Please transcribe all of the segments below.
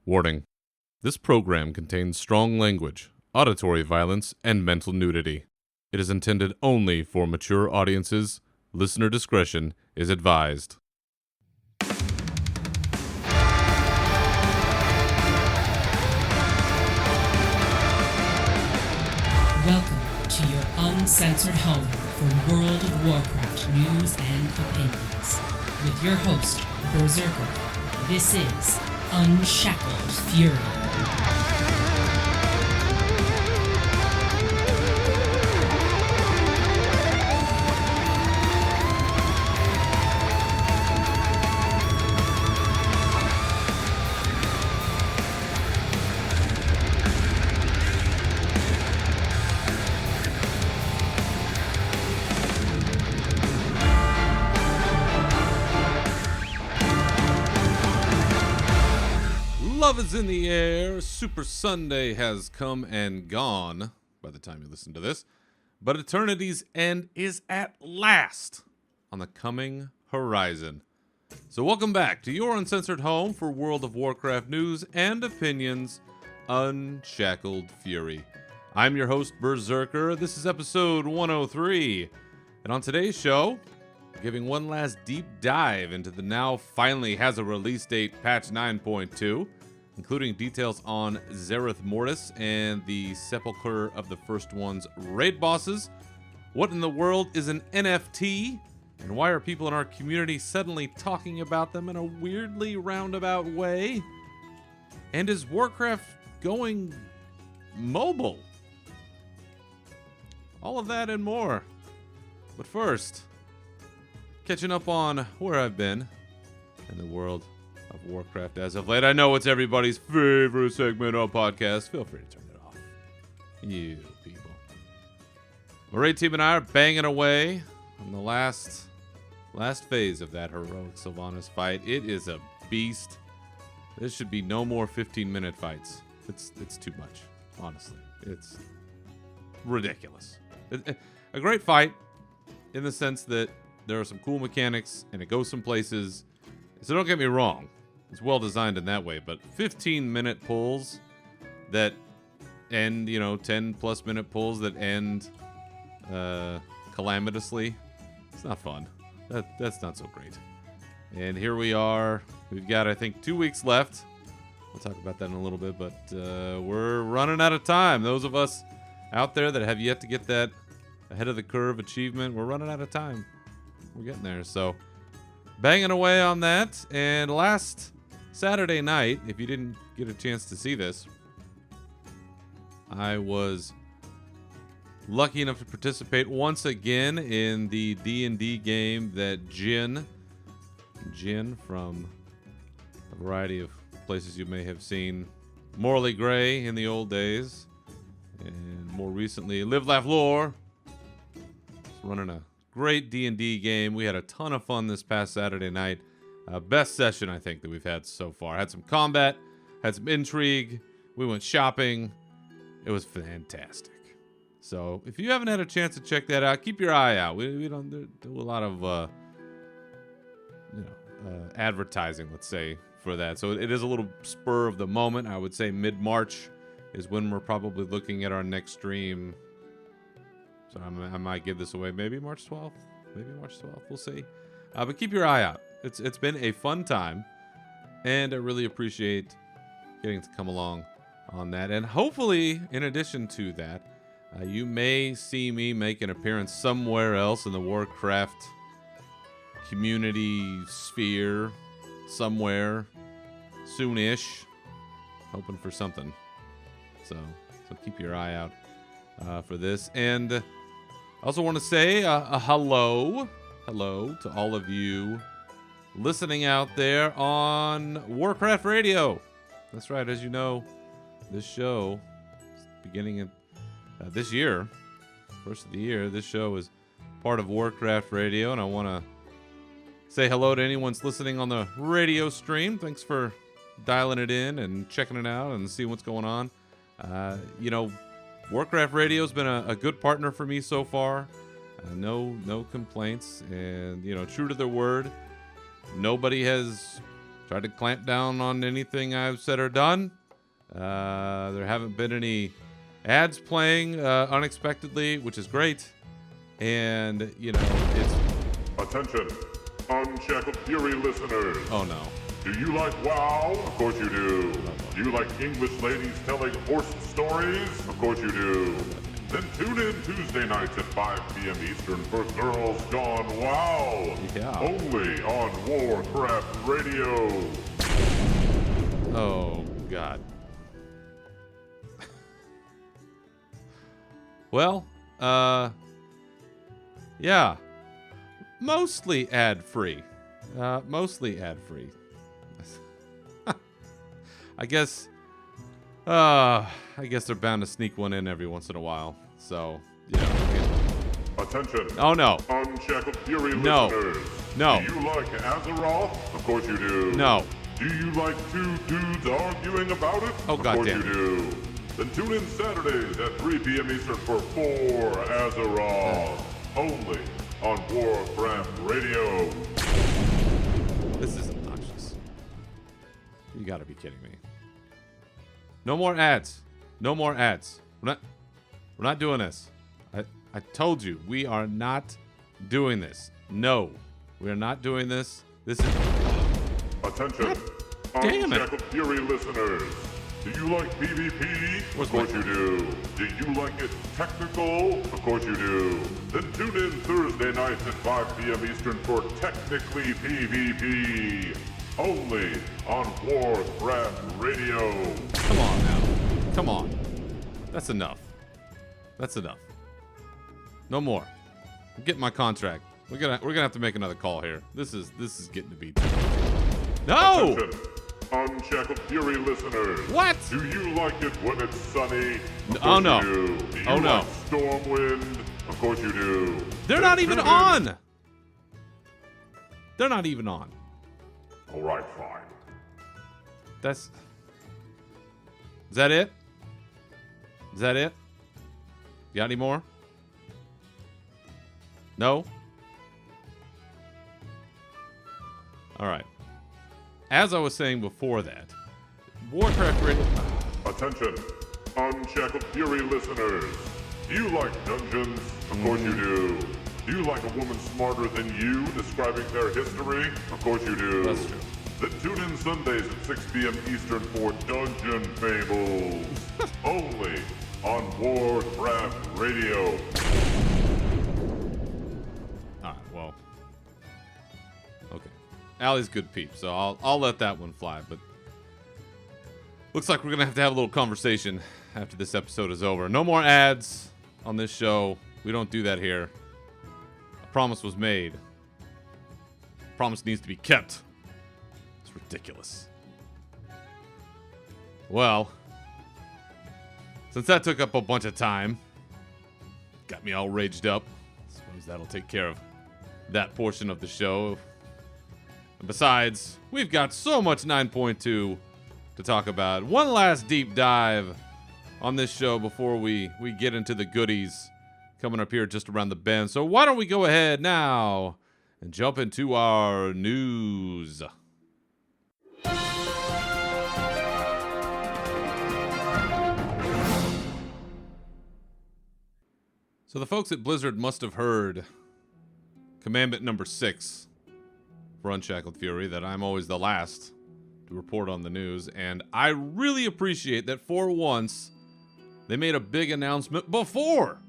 Warning. This program contains strong language, auditory violence, and mental nudity. It is intended only for mature audiences. Listener discretion is advised. Welcome to your uncensored home for World of Warcraft news and opinions. With your host, Berzerker, this is Unshackled Fury. Love is in the air. Super Sunday has come and gone by the time you listen to this. But eternity's end is at last on the coming horizon. So welcome back to your uncensored home for World of Warcraft news and opinions, Unshackled Fury. I'm your host, Berzerker. This is episode 103. And on today's show, we're giving one last deep dive into the now finally has a release date patch 9.2. Including details on Zereth Mortis and the Sepulchre of the First One's raid bosses. What in the world is an NFT? And why are people in our community suddenly talking about them in a weirdly roundabout way? And is Warcraft going mobile? All of that and more. But first, catching up on where I've been in the world of Warcraft as of late. I know it's everybody's favorite segment of podcast. Feel free to turn it off. You people. The raid team and I are banging away on the last phase of that heroic Sylvanas fight. It is a beast. This should be no more 15-minute fights. It's too much, honestly. It's ridiculous. A great fight in the sense that there are some cool mechanics and it goes some places. So don't get me wrong. It's well designed in that way, but 15-minute pulls that end, 10-plus minute pulls that end calamitously, it's not fun. That's not so great. And here we are. We've got, I think, 2 weeks left. We'll talk about that in a little bit, but we're running out of time. Those of us out there that have yet to get that ahead of the curve achievement, we're running out of time. We're getting there, so banging away on that. And last Saturday night, if you didn't get a chance to see this, I was lucky enough to participate once again in the D&D game that Jin from a variety of places you may have seen, Morley Gray in the old days, and more recently Live Laugh Lore, running a great D&D game. We had a ton of fun this past Saturday night. Best session, I think, that we've had so far. Had some combat, had some intrigue. We went shopping. It was fantastic. So if you haven't had a chance to check that out, keep your eye out. We don't do a lot of advertising, let's say, for that. So it is a little spur of the moment. I would say mid-March is when we're probably looking at our next stream. So I might give this away maybe March 12th. We'll see. But keep your eye out. It's been a fun time, and I really appreciate getting to come along on that. And hopefully, in addition to that, you may see me make an appearance somewhere else in the Warcraft community sphere, somewhere soonish. Hoping for something. So keep your eye out for this. And I also want to say a hello to all of you listening out there on Warcraft Radio. That's right. As you know, this show, beginning of this year, first of the year, this show is part of Warcraft Radio, and I want to say hello to anyone's listening on the radio stream. Thanks for dialing it in and checking it out and seeing what's going on. Warcraft Radio has been a good partner for me so far. No complaints, and true to their word, nobody has tried to clamp down on anything I've said or done. There haven't been any ads playing unexpectedly, which is great. And, you know, it's... Attention, Unshackled Fury listeners. Oh, no. Do you like WoW? Of course you do. Do you like English ladies telling horse stories? Of course you do. Then tune in Tuesday nights at 5 p.m. Eastern for Girls Gone WoW. Yeah. Only on Warcraft Radio. Oh, God. Well, yeah. Mostly ad-free. Mostly ad-free. I guess they're bound to sneak one in every once in a while. So, you know. Attention. Oh, no. Unshackled Fury No. listeners. No. Do you like Azeroth? Of course you do. No. Do you like two dudes arguing about it? Oh, of goddamn. course you do. Then tune in Saturdays at 3 p.m. Eastern for 4 Azeroth. Only on Warcraft Radio. This is obnoxious. You gotta be kidding me. No more ads. No more ads. We're not doing this. I told you, we are not doing this. No, we are not doing this. This is... Attention, damn it. Unshackled Fury listeners. Do you like PvP? Of course you do. Do you like it technical? Of course you do. Then tune in Thursday nights at 5 p.m. Eastern for Technically PvP. Only on Warcraft Radio. Come on now. Come on. That's enough. That's enough. No more. I'm getting my contract. We're gonna have to make another call here. This is getting to be too much. No! Attention, Unshackled Fury listeners. What? Do you like it when it's sunny? Of Oh, course no. you do. Do you Oh, no. like Stormwind? Of course you do. They're Then not even tune in- on. They're not even on. All right, fine. Is that it? Is that it? Got any more? No? All right. As I was saying before that, Warcraft Radio... Attention, Unshackled Fury listeners. Do you like dungeons? Of course you do. Do you like a woman smarter than you describing their history? Of course you do. That's true. Then tune in Sundays at 6 p.m. Eastern for Dungeon Fables. Only on Warcraft Radio. All right, well... Okay. Allie's good peep, so I'll let that one fly, but... Looks like we're going to have a little conversation after this episode is over. No more ads on this show. We don't do that here. A promise was made. Promise needs to be kept. It's ridiculous. Well, since that took up a bunch of time, got me all raged up, I suppose that'll take care of that portion of the show. And besides, we've got so much 9.2 to talk about. One last deep dive on this show before we get into the goodies coming up here just around the bend. So why don't we go ahead now and jump into our news. So the folks at Blizzard must have heard commandment number 6 for Unshackled Fury, that I'm always the last to report on the news, and I really appreciate that for once they made a big announcement before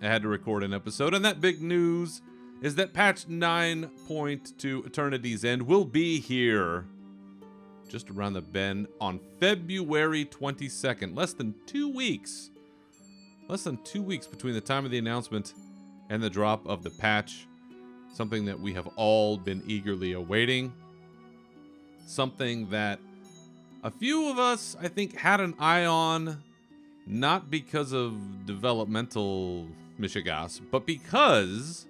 I had to record an episode, and that big news is that patch 9.2 Eternity's End will be here just around the bend on February 22nd. Less than 2 weeks. Less than 2 weeks between the time of the announcement and the drop of the patch. Something that we have all been eagerly awaiting. Something that a few of us, I think, had an eye on, not because of developmental mishigas, but because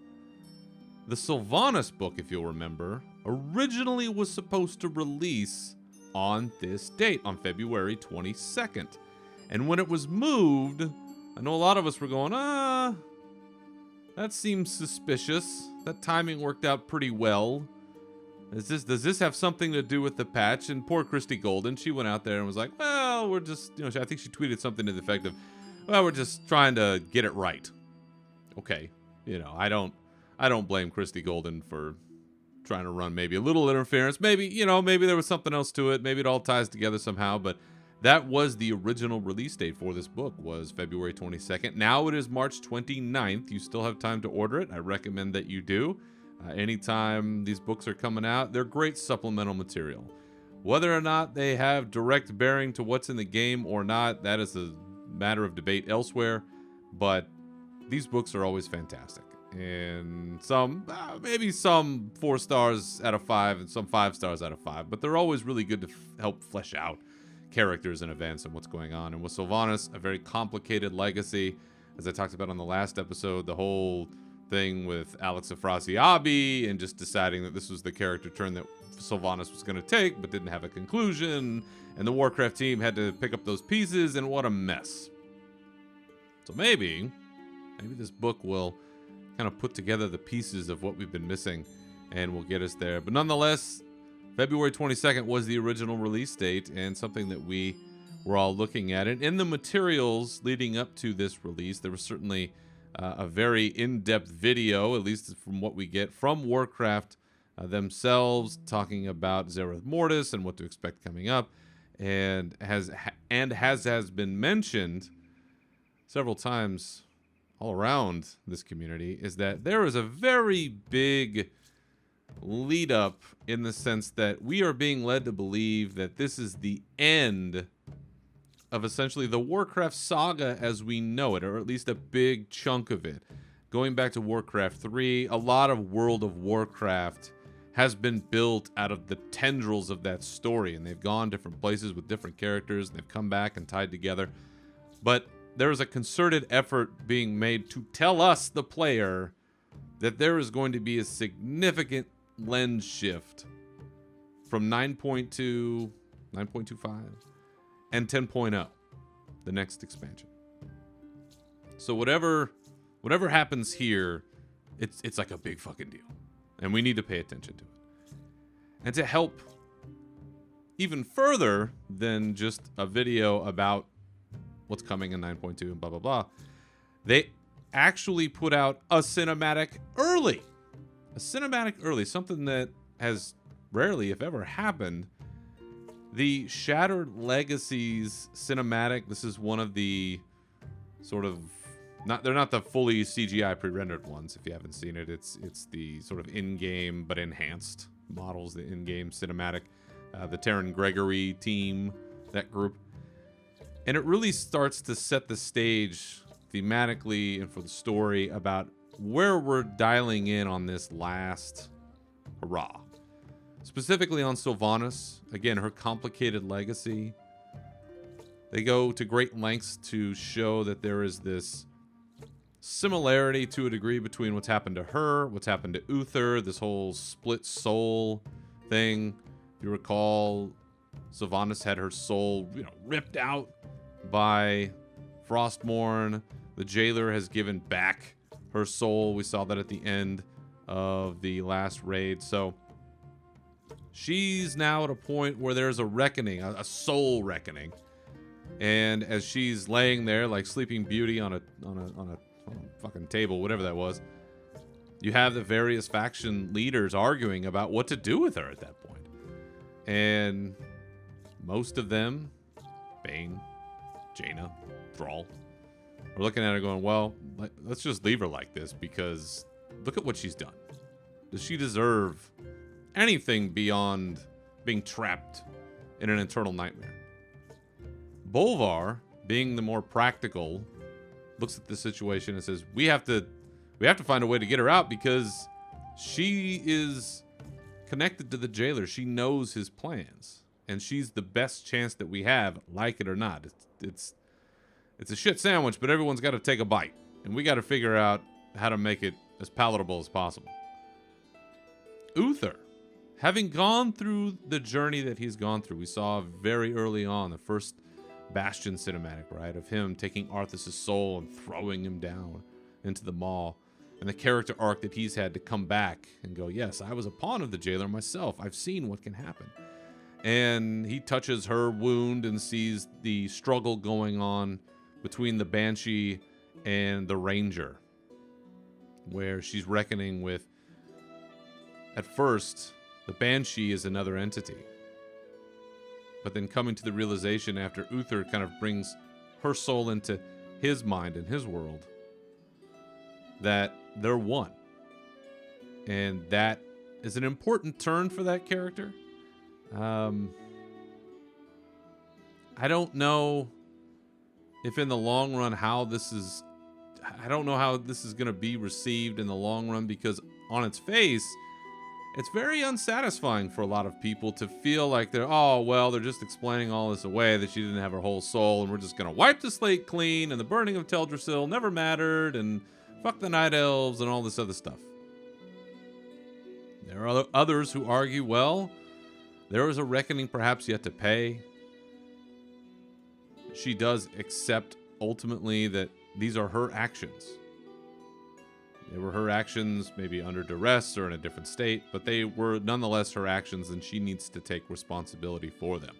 the Sylvanas book, if you'll remember, originally was supposed to release on this date, on February 22nd. And when it was moved, I know a lot of us were going, that seems suspicious. That timing worked out pretty well. Does this have something to do with the patch? And poor Christy Golden, she went out there and was like, well, we're just, I think she tweeted something to the effect of, well, we're just trying to get it right. Okay. I don't blame Christy Golden for trying to run maybe a little interference. Maybe there was something else to it. Maybe it all ties together somehow, but that was the original release date for this book, was February 22nd. Now it is March 29th. You still have time to order it. I recommend that you do. Anytime these books are coming out, they're great supplemental material. Whether or not they have direct bearing to what's in the game or not, that is a matter of debate elsewhere. But these books are always fantastic. And maybe some 4 stars out of 5 and some 5 stars out of 5. But they're always really good to help flesh out characters and events and what's going on. And with Sylvanas, a very complicated legacy. As I talked about on the last episode, the whole thing with Alex Afrasiabi and just deciding that this was the character turn that Sylvanas was going to take, but didn't have a conclusion. And the Warcraft team had to pick up those pieces, and what a mess. So maybe this book will kind of put together the pieces of what we've been missing and will get us there. But nonetheless, February 22nd was the original release date and something that we were all looking at. And in the materials leading up to this release, there was certainly a very in-depth video, at least from what we get from Warcraft themselves, talking about Zereth Mortis and what to expect coming up. And has been mentioned several times all around this community, is that there is a very big lead up in the sense that we are being led to believe that this is the end of essentially the Warcraft saga as we know it, or at least a big chunk of it. Going back to Warcraft 3, a lot of World of Warcraft has been built out of the tendrils of that story, and they've gone different places with different characters, and they've come back and tied together. But there is a concerted effort being made to tell us, the player, that there is going to be a significant lens shift from 9.2, 9.25, and 10.0, the next expansion. So whatever happens here, it's like a big fucking deal. And we need to pay attention to it. And to help even further than just a video about what's coming in 9.2 and blah, blah, blah, they actually put out a cinematic early. Something that has rarely, if ever, happened. The Shattered Legacies cinematic, this is one of the sort of, they're not the fully CGI pre-rendered ones, if you haven't seen it. It's the sort of in-game but enhanced models, the in-game cinematic, the Taryn Gregory team, that group. And it really starts to set the stage thematically and for the story about where we're dialing in on this last hurrah. Specifically on Sylvanas, again, her complicated legacy. They go to great lengths to show that there is this similarity to a degree between what's happened to her, what's happened to Uther, this whole split soul thing. If you recall, Sylvanas had her soul, ripped out by Frostmourne. The jailer has given back her soul. We saw that at the end of the last raid. So she's now at a point where there's a reckoning, a soul reckoning. And as she's laying there like Sleeping Beauty on a fucking table, whatever that was, you have the various faction leaders arguing about what to do with her at that point. And most of them, Bane, Jaina, Thrall, are looking at her going, well, let's just leave her like this because look at what she's done. Does she deserve anything beyond being trapped in an eternal nightmare? Bolvar, being the more practical, looks at the situation and says, we have to find a way to get her out because she is connected to the jailer. She knows his plans, and she's the best chance that we have, like it or not. It's a shit sandwich, but everyone's got to take a bite, and we got to figure out how to make it as palatable as possible. Uther, having gone through the journey that he's gone through, we saw very early on the first Bastion cinematic, right, of him taking Arthas' soul and throwing him down into the maw. and the character arc that he's had to come back and go, yes, I was a pawn of the jailer myself. I've seen what can happen. And he touches her wound and sees the struggle going on between the Banshee and the Ranger, where she's reckoning with, at first, the Banshee is another entity. But then coming to the realization after Uther kind of brings her soul into his mind and his world, that they're one. And that is an important turn for that character. I don't know if in the long run I don't know how this is going to be received in the long run, because on its face, it's very unsatisfying for a lot of people to feel like they're just explaining all this away, that she didn't have her whole soul, and we're just going to wipe the slate clean, and the burning of Teldrassil never mattered, and fuck the Night Elves, and all this other stuff. There are others who argue, well, there is a reckoning perhaps yet to pay. She does accept ultimately that these are her actions. They were her actions, maybe under duress or in a different state, but they were nonetheless her actions, and she needs to take responsibility for them.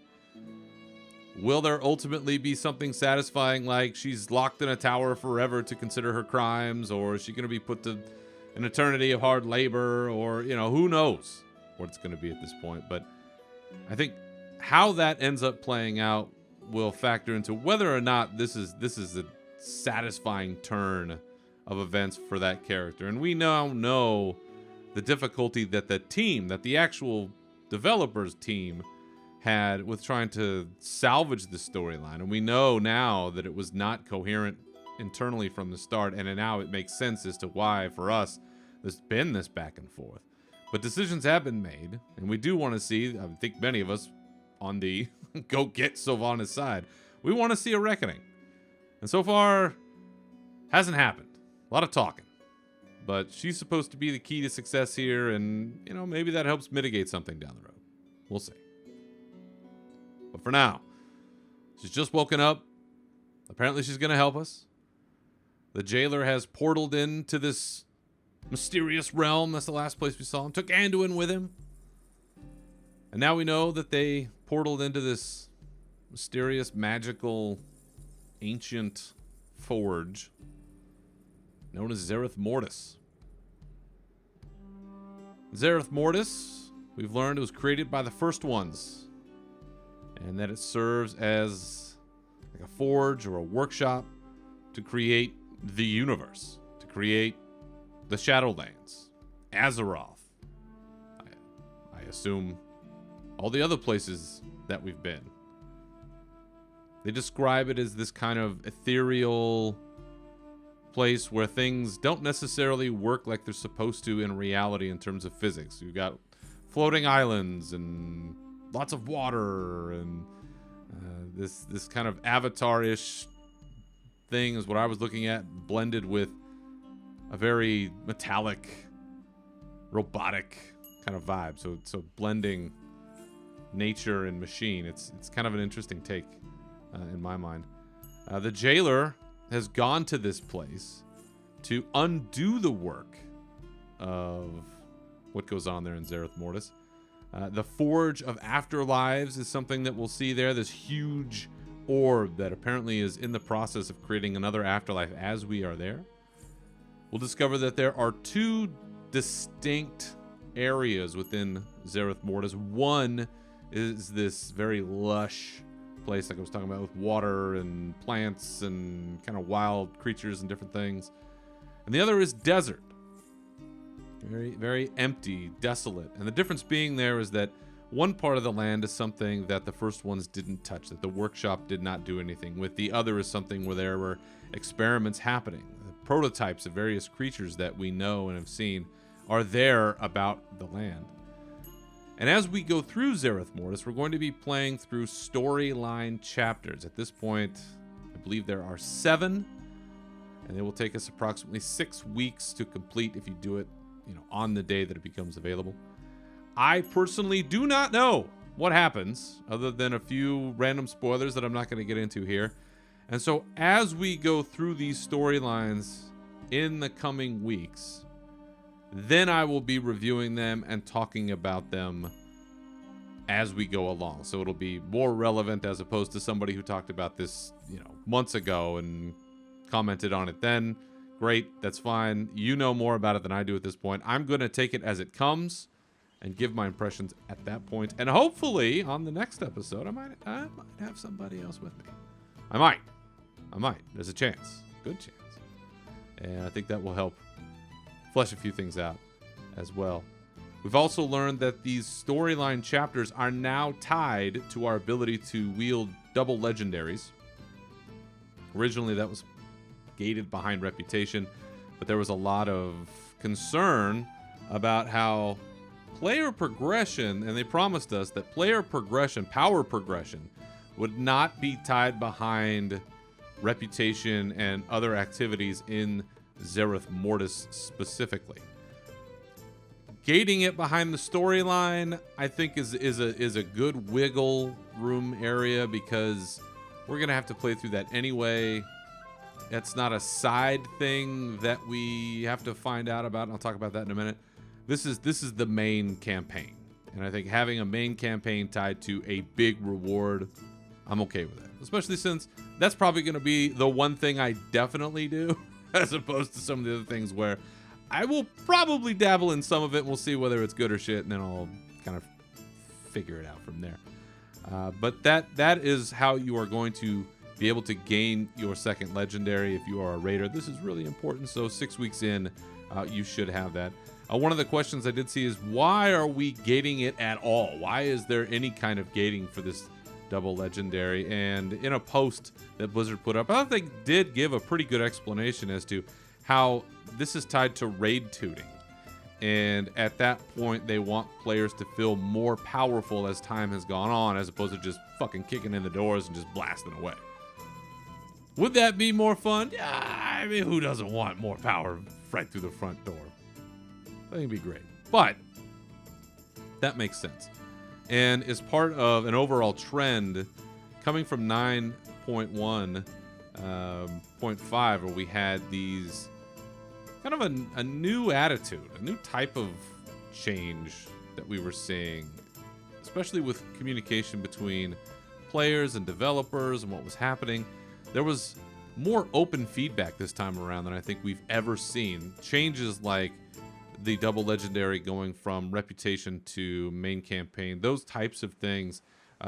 Will there ultimately be something satisfying, like she's locked in a tower forever to consider her crimes, or is she going to be put to an eternity of hard labor, or, who knows what it's going to be at this point. But I think how that ends up playing out will factor into whether or not this is a satisfying turn of events for that character. And we now know the difficulty that the actual developers team had with trying to salvage the storyline. And we know now that it was not coherent internally from the start, and now it makes sense as to why, for us, there's been this back and forth. But decisions have been made, and we do want to see, I think many of us on the go get Sylvanas side, we want to see a reckoning. And so far, hasn't happened. A lot of talking. But she's supposed to be the key to success here, and, maybe that helps mitigate something down the road. We'll see. But for now, she's just woken up. Apparently she's going to help us. The jailer has portaled into this mysterious realm. That's the last place we saw him. Took Anduin with him. And now we know that they portaled into this mysterious, magical, ancient forge known as Zereth Mortis. Zereth Mortis, we've learned, it was created by the First Ones, and that it serves as like a forge or a workshop to create the universe, to create the Shadowlands, Azeroth. I assume all the other places that we've been. They describe it as this kind of ethereal place where things don't necessarily work like they're supposed to in reality in terms of physics. You've got floating islands and lots of water, and this kind of Avatar-ish thing is what I was looking at, blended with a very metallic, robotic kind of vibe. So blending nature and machine. It's kind of an interesting take in my mind. The jailer has gone to this place to undo the work of what goes on there in Zereth Mortis. The Forge of Afterlives is something that we'll see there. This huge orb that apparently is in the process of creating another afterlife as we are there. We'll discover that there are two distinct areas within Zereth Mortis. One is this very lush place like I was talking about, with water and plants and kind of wild creatures and different things. And the other is desert. Very, very empty, desolate. And the difference being there is that one part of the land is something that the First Ones didn't touch, that the workshop did not do anything with. The other is something where there were experiments happening. The prototypes of various creatures that we know and have seen are there about the land. And as we go through Zereth Mortis, we're going to be playing through storyline chapters. At this point, I believe there are 7, and they will take us approximately 6 weeks to complete if you do it, on the day that it becomes available. I personally do not know what happens, other than a few random spoilers that I'm not going to get into here. And so as we go through these storylines, in the coming weeks, then I will be reviewing them and talking about them as we go along. So it'll be more relevant as opposed to somebody who talked about this, months ago and commented on it then. Great, that's fine. You know more about it than I do at this point. I'm going to take it as it comes and give my impressions at that point. And hopefully on the next episode, I might have somebody else with me. I might. There's a chance. Good chance. And I think that will help flesh a few things out as well. We've also learned that these storyline chapters are now tied to our ability to wield double legendaries. Originally, that was gated behind reputation, but there was a lot of concern about how player progression, and they promised us that player progression, power progression, would not be tied behind reputation and other activities in Zereth Mortis specifically. Gating it behind the storyline, I think, is a good wiggle room area, because we're gonna have to play through that anyway. That's not a side thing that we have to find out about, and I'll talk about that in a minute. This is the main campaign, and I think having a main campaign tied to a big reward, I'm okay with that. Especially since that's probably going to be the one thing I definitely do, as opposed to some of the other things where I will probably dabble in some of it, and we'll see whether it's good or shit, and then I'll kind of figure it out from there. But that is how you are going to be able to gain your second legendary if you are a raider. This is really important, so 6 weeks in, you should have that. One of the questions I did see is, why are we gating it at all? Why is there any kind of gating for this double legendary? And in a post that Blizzard put up, I thought they did give a pretty good explanation as to how this is tied to raid tooting. And at that point, they want players to feel more powerful as time has gone on, as opposed to just fucking kicking in the doors and just blasting away. Would that be more fun? Yeah, I mean, who doesn't want more power right through the front door? I think it'd be great. But that makes sense. And is part of an overall trend coming from 9.1.5, where we had these kind of a new attitude, a new type of change that we were seeing, especially with communication between players and developers and what was happening. There was more open feedback this time around than I think we've ever seen. Changes like the double legendary going from reputation to main campaign, those types of things.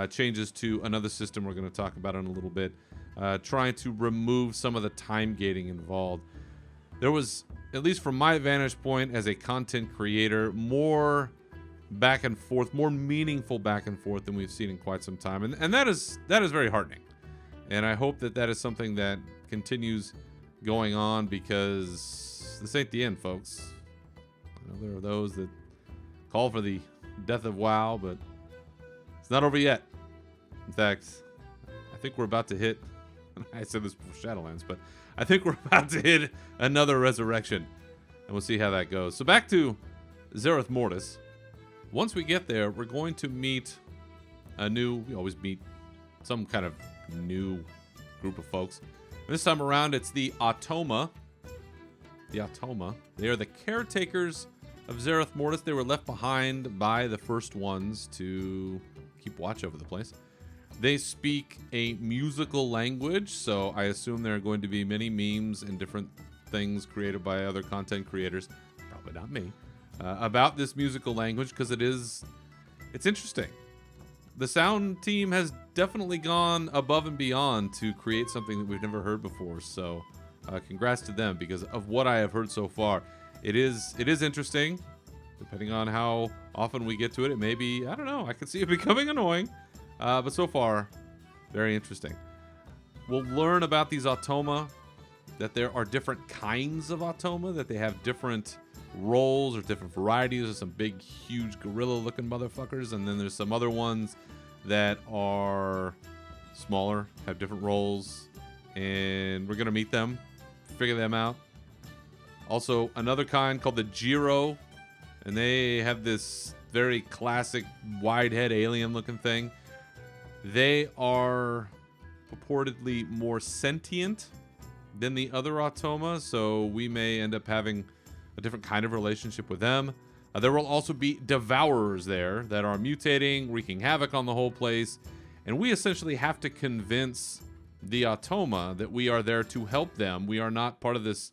Changes to another system we're going to talk about in a little bit. Trying to remove some of the time gating involved. There was, at least from my vantage point as a content creator, more back and forth, more meaningful back and forth than we've seen in quite some time. And that is very heartening. And I hope that is something that continues going on, because this ain't the end, folks. I know there are those that call for the death of WoW, but it's not over yet. In fact, I think we're about to hit, I said this before Shadowlands, but I think we're about to hit another resurrection, and we'll see how that goes. So back to Zereth Mortis. Once we get there, we're going to meet we always meet some kind of new group of folks. This time around, it's the Automa. The Automa. They are the caretakers of Zereth Mortis. They were left behind by the first ones to keep watch over the place. They speak a musical language, so I assume there are going to be many memes and different things created by other content creators, probably not me, about this musical language, because it's interesting. The sound team has definitely gone above and beyond to create something that we've never heard before, so congrats to them, because of what I have heard so far. It is interesting. Depending on how often we get to it, it may be, I don't know, I could see it becoming annoying. But so far, very interesting. We'll learn about these Automa, that there are different kinds of Automa, that they have different roles or different varieties. There's some big, huge gorilla-looking motherfuckers, and then there's some other ones that are smaller, have different roles, and we're going to meet them, figure them out. Also, another kind called the Jiro, and they have this very classic wide head alien-looking thing. They are purportedly more sentient than the other Automa, so we may end up having a different kind of relationship with them. There will also be Devourers there that are mutating, wreaking havoc on the whole place, and we essentially have to convince the Automa that we are there to help them. We are not part of this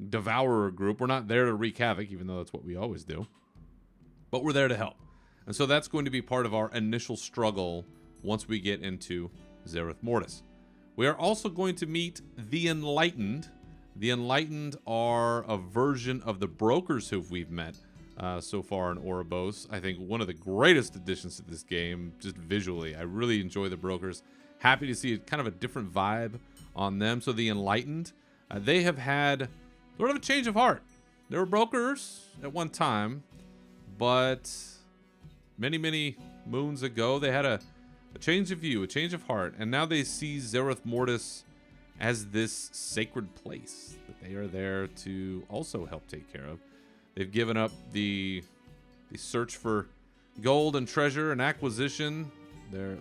Devourer group. We're not there to wreak havoc, even though that's what we always do. But we're there to help. And so that's going to be part of our initial struggle once we get into Zereth Mortis. We are also going to meet the Enlightened. The Enlightened are a version of the Brokers who we've met so far in Ouroboros. I think one of the greatest additions to this game, just visually. I really enjoy the Brokers. Happy to see kind of a different vibe on them. So the Enlightened, they have had sort of a change of heart. They were Brokers at one time, but many, many moons ago, they had a change of view, a change of heart, and now they see Zereth Mortis as this sacred place that they are there to also help take care of. They've given up the search for gold and treasure and acquisition. Their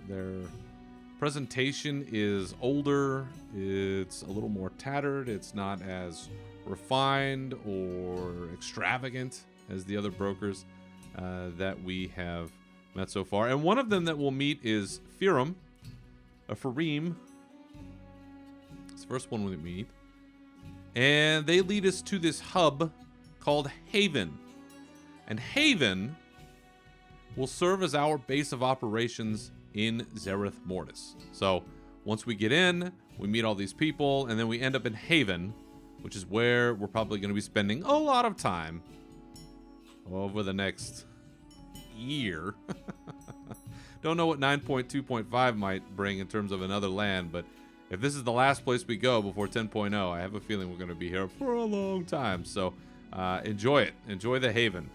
presentation is older. It's a little more tattered. It's not as refined or extravagant as the other Brokers that we have met so far. And one of them that we'll meet is Firim. It's the first one we meet. And they lead us to this hub called Haven. And Haven will serve as our base of operations in Zereth Mortis. So once we get in, we meet all these people, and then we end up in Haven, which is where we're probably going to be spending a lot of time over the next year. Don't know what 9.2.5 might bring in terms of another land, but if this is the last place we go before 10.0, I have a feeling we're going to be here for a long time. So enjoy it. Enjoy the Haven.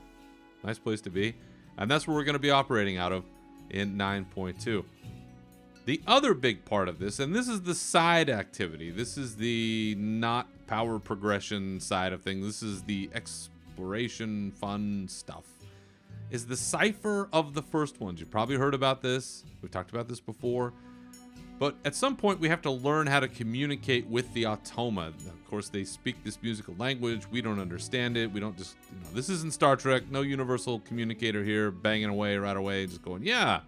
Nice place to be. And that's where we're going to be operating out of in 9.2. The other big part of this, and this is the side activity, this is the not power progression side of things, this is the exploration fun stuff, is the cipher of the first ones. You've probably heard about this. We've talked about this before. But at some point, we have to learn how to communicate with the Automa. Of course, they speak this musical language. We don't understand it. We don't just, this isn't Star Trek. No universal communicator here banging away right away, just going, yeah,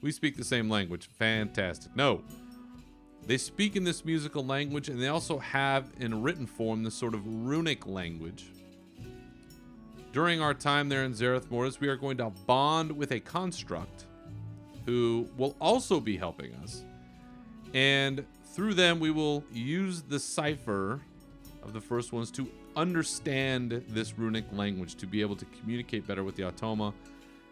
we speak the same language. Fantastic. No. They speak in this musical language, and they also have in written form this sort of runic language. During our time there in Zereth Mortis, we are going to bond with a construct who will also be helping us. And through them, we will use the cipher of the first ones to understand this runic language, to be able to communicate better with the Automa.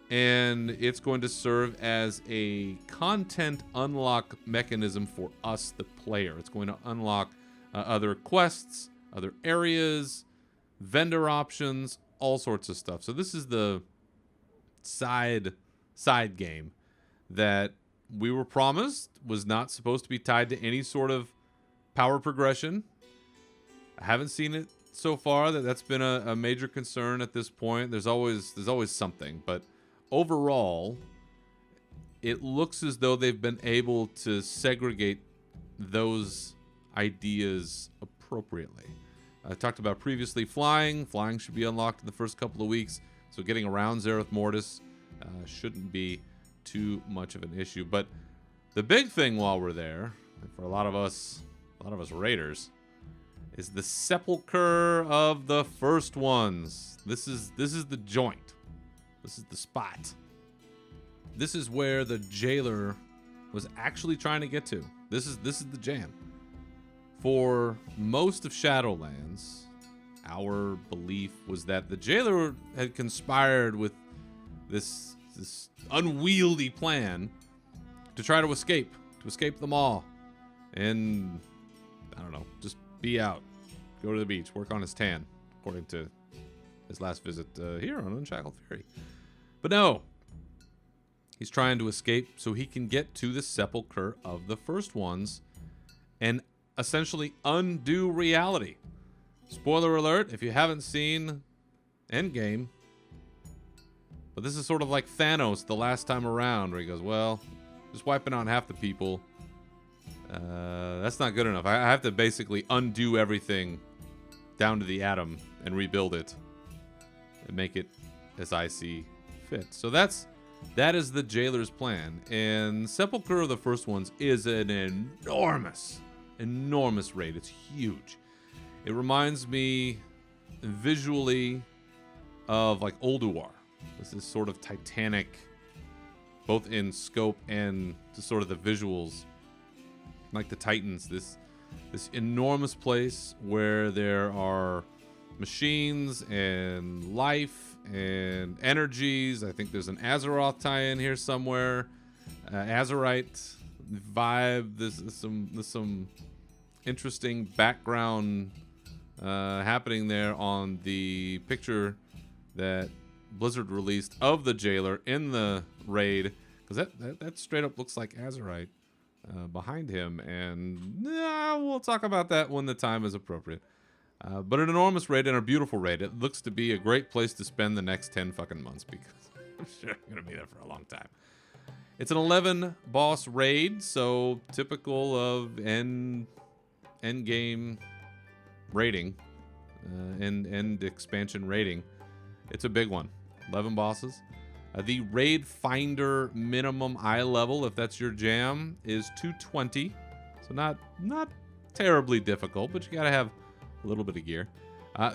And it's going to serve as a content unlock mechanism for us, the player. It's going to unlock other quests, other areas, vendor options, all sorts of stuff. So this is the side game that we were promised was not supposed to be tied to any sort of power progression. I haven't seen it so far. That's been a major concern at this point. There's always something, but overall, it looks as though they've been able to segregate those ideas appropriately. I talked about previously flying. Flying should be unlocked in the first couple of weeks, so getting around Zereth Mortis shouldn't be too much of an issue. But the big thing while we're there, for a lot of us raiders, is the sepulcher of the first ones. This is the joint. This is the spot. This is where the jailer was actually trying to get to. This is the jam. For most of Shadowlands, our belief was that the jailer had conspired with this unwieldy plan to try to escape them all. And, I don't know, just be out. Go to the beach, work on his tan, according to his last visit here on Unshackled Fury. But no, he's trying to escape so he can get to the sepulcher of the first ones and essentially undo reality. Spoiler alert, if you haven't seen Endgame, but this is sort of like Thanos the last time around, where he goes, well, just wiping out half the people That's not good enough. I have to basically undo everything down to the atom and rebuild it and make it as I see fit. So that is the Jailer's plan. And Sepulchre of the First Ones is an enormous raid. It's huge. It reminds me visually of like Ulduar. This is sort of titanic, both in scope and just sort of the visuals. Like the Titans, this enormous place where there are machines and life and energies. I think there's an Azeroth tie-in here somewhere. Azerite vibe. There's some interesting background happening there on the picture that Blizzard released of the Jailer in the raid, because that straight up looks like Azerite behind him, and we'll talk about that when the time is appropriate. But an enormous raid and a beautiful raid. It looks to be a great place to spend the next 10 fucking months, because I'm sure I'm going to be there for a long time. It's an 11 boss raid, so typical of end game raiding, end expansion raiding. It's a big one. 11 bosses. The raid finder minimum eye level, if that's your jam, is 220. So not terribly difficult, but you got to have a little bit of gear.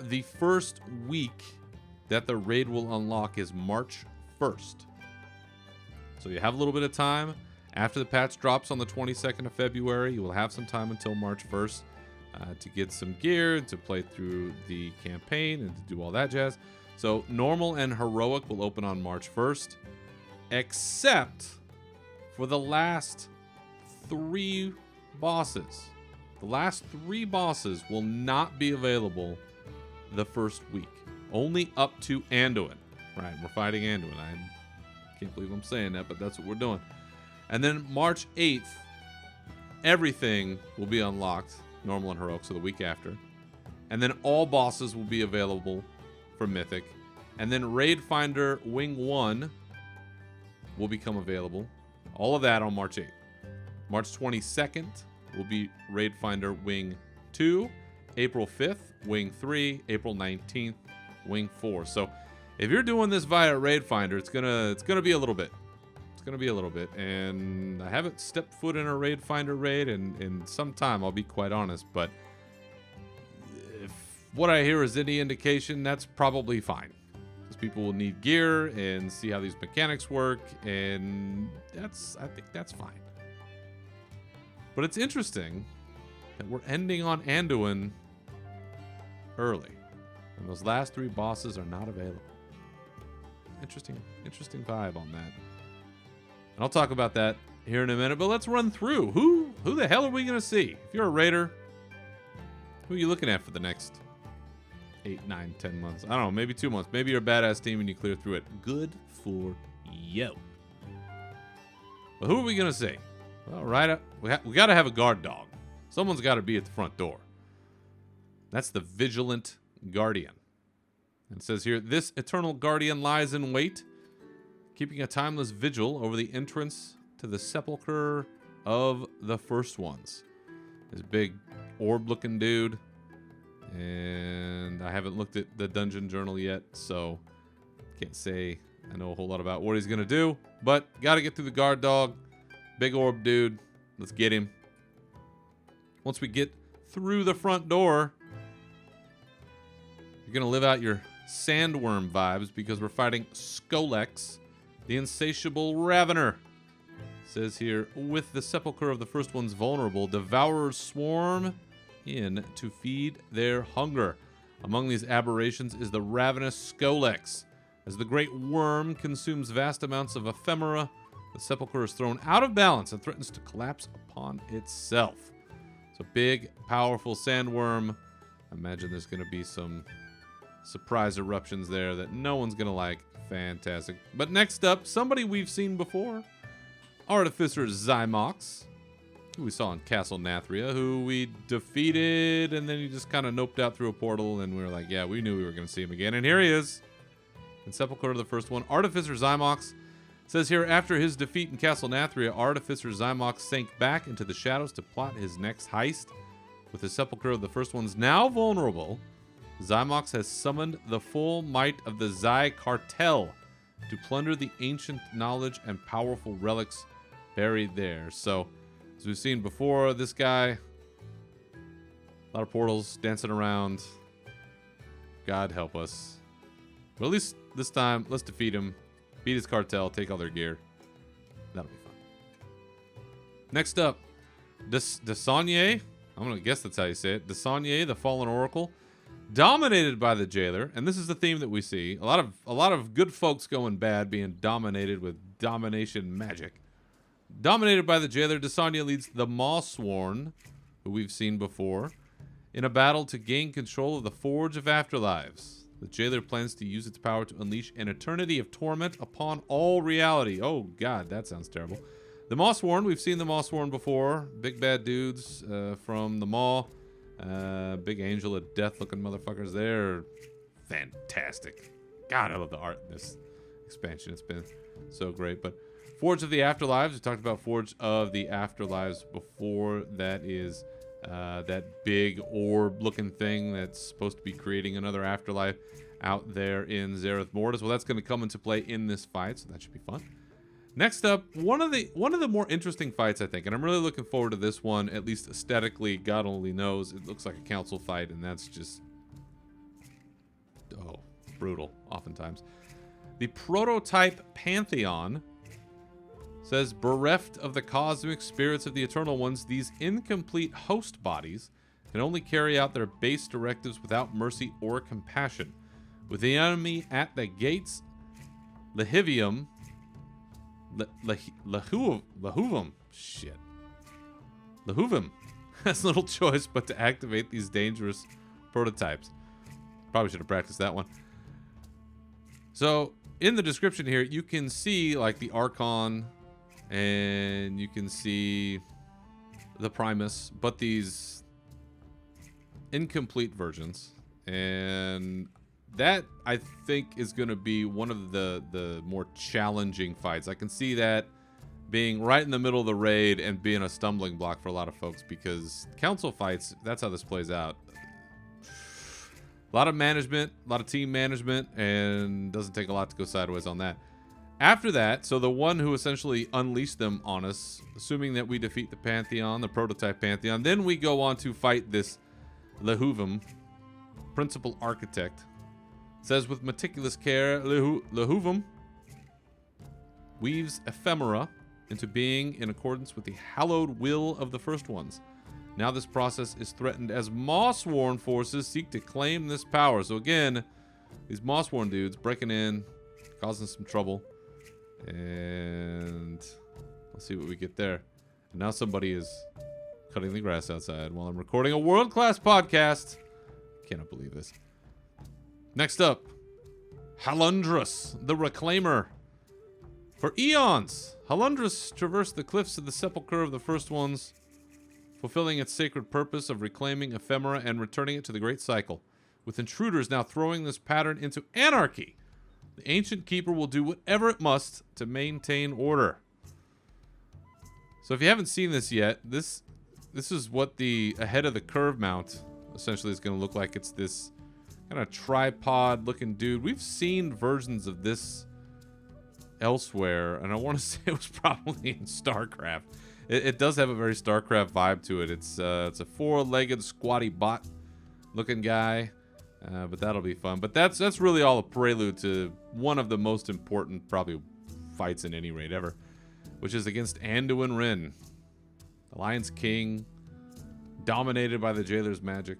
The first week that the raid will unlock is March 1st. So you have a little bit of time. After the patch drops on the 22nd of February, you will have some time until March 1st to get some gear, to play through the campaign, and to do all that jazz. So normal and heroic will open on March 1st, except for the last 3 bosses. The last 3 bosses will not be available the first week. Only up to Anduin. Right, we're fighting Anduin. I can't believe I'm saying that, but that's what we're doing. And then March 8th, everything will be unlocked, normal and heroic, so the week after. And then all bosses will be available for Mythic. And then Raid Finder Wing 1 will become available. All of that on March 8th. March 22nd will be Raid Finder Wing 2. April 5th, Wing 3. April 19th, Wing 4. So if you're doing this via Raid Finder, it's gonna be a little bit. It's gonna be a little bit. And I haven't stepped foot in a Raid Finder raid in some time, I'll be quite honest, but if what I hear is any indication, that's probably fine. Because people will need gear and see how these mechanics work, and I think that's fine. But it's interesting that we're ending on Anduin early, and those last 3 bosses are not available. Interesting vibe on that. And I'll talk about that here in a minute, but let's run through who the hell are we gonna see? If you're a raider, who are you looking at for the next 8, 9, 10 months? I don't know, maybe 2 months. Maybe you're a badass team and you clear through it. Good for you. But who are we gonna see? Well, right up, we got to have a guard dog. Someone's got to be at the front door. That's the Vigilant Guardian. And it says here, this eternal guardian lies in wait, keeping a timeless vigil over the entrance to the sepulchre of the First Ones. This big orb-looking dude. And I haven't looked at the dungeon journal yet, so can't say I know a whole lot about what he's going to do. But got to get through the guard dog. Big orb dude. Let's get him. Once we get through the front door, you're going to live out your sandworm vibes, because we're fighting Skolex, the insatiable ravener. It says here, with the sepulchre of the First Ones vulnerable, devourers swarm in to feed their hunger. Among these aberrations is the ravenous Skolex. As the great worm consumes vast amounts of ephemera, the sepulchre is thrown out of balance and threatens to collapse upon itself. So big, powerful sandworm. I imagine there's going to be some surprise eruptions there that no one's going to like. Fantastic. But next up, somebody we've seen before. Artificer Zymox, who we saw in Castle Nathria, who we defeated, and then he just kind of noped out through a portal, and we were like, yeah, we knew we were going to see him again. And here he is in Sepulchre of the First One. Artificer Zymox says here, after his defeat in Castle Nathria, Artificer Zymox sank back into the shadows to plot his next heist. With the sepulchre of the first ones now vulnerable, Zymox has summoned the full might of the Zy Cartel to plunder the ancient knowledge and powerful relics buried there. So, as we've seen before, this guy, a lot of portals dancing around. God help us. But at least this time, let's defeat him, beat his cartel, take all their gear. That'll be fun. Next up, Desonye. I'm going to guess that's how you say it. Desonye, the Fallen Oracle. Dominated by the Jailer, and this is the theme that we see. A lot of good folks going bad, being dominated with domination magic. Dominated by the Jailer, Desonye leads the Mawsworn, who we've seen before, in a battle to gain control of the Forge of Afterlives. The Jailer plans to use its power to unleash an eternity of torment upon all reality. Oh god, that sounds terrible. The Mawsworn, we've seen the Mawsworn before. Big bad dudes from the Maw. Big angel of death looking motherfuckers. They're fantastic. God, I love the art in this expansion. It's been so great. But Forge of the Afterlives, we talked about Forge of the Afterlives before. That is that big orb looking thing that's supposed to be creating another afterlife out there in Zereth Mortis. Well, that's going to come into play in this fight, so that should be fun. Next up, one of the more interesting fights, I think, and I'm really looking forward to this one, at least aesthetically. God only knows. It looks like a council fight, and that's just, brutal, oftentimes. The Prototype Pantheon says, bereft of the cosmic spirits of the Eternal Ones, these incomplete host bodies can only carry out their base directives without mercy or compassion. With the enemy at the gates, Lahivium, Lahuvum has little choice but to activate these dangerous prototypes. Probably should have practiced that one. So, in the description here, you can see like the Archon, and you can see the Primus, but these incomplete versions. And that, I think, is going to be one of the more challenging fights. I can see that being right in the middle of the raid and being a stumbling block for a lot of folks, because council fights, that's how this plays out. A lot of management, a lot of team management, and doesn't take a lot to go sideways on that. After that, so the one who essentially unleashed them on us, assuming that we defeat the Pantheon, the Prototype Pantheon, then we go on to fight this Lahuvum, Principal Architect. Says, with meticulous care, Lahuvum weaves ephemera into being in accordance with the hallowed will of the First Ones. Now this process is threatened as Mawsworn forces seek to claim this power. So again, these Mawsworn dudes breaking in, causing some trouble. And let's see what we get there. And now somebody is cutting the grass outside while I'm recording a world-class podcast. Cannot believe this. Next up, Halundrus, the Reclaimer. For eons, Halundrus traversed the cliffs of the sepulchre of the First Ones, fulfilling its sacred purpose of reclaiming ephemera and returning it to the Great Cycle. With intruders now throwing this pattern into anarchy, the Ancient Keeper will do whatever it must to maintain order. So if you haven't seen this yet, this is what the ahead of the curve mount essentially is going to look like. It's this kind of tripod looking dude. We've seen versions of this elsewhere, and I want to say it was probably in StarCraft. It does have a very StarCraft vibe to it. It's a four-legged squatty bot looking guy, but that'll be fun. But that's really all a prelude to one of the most important probably fights in any raid ever, which is against Anduin Wrynn, the Lion's King, dominated by the Jailer's magic.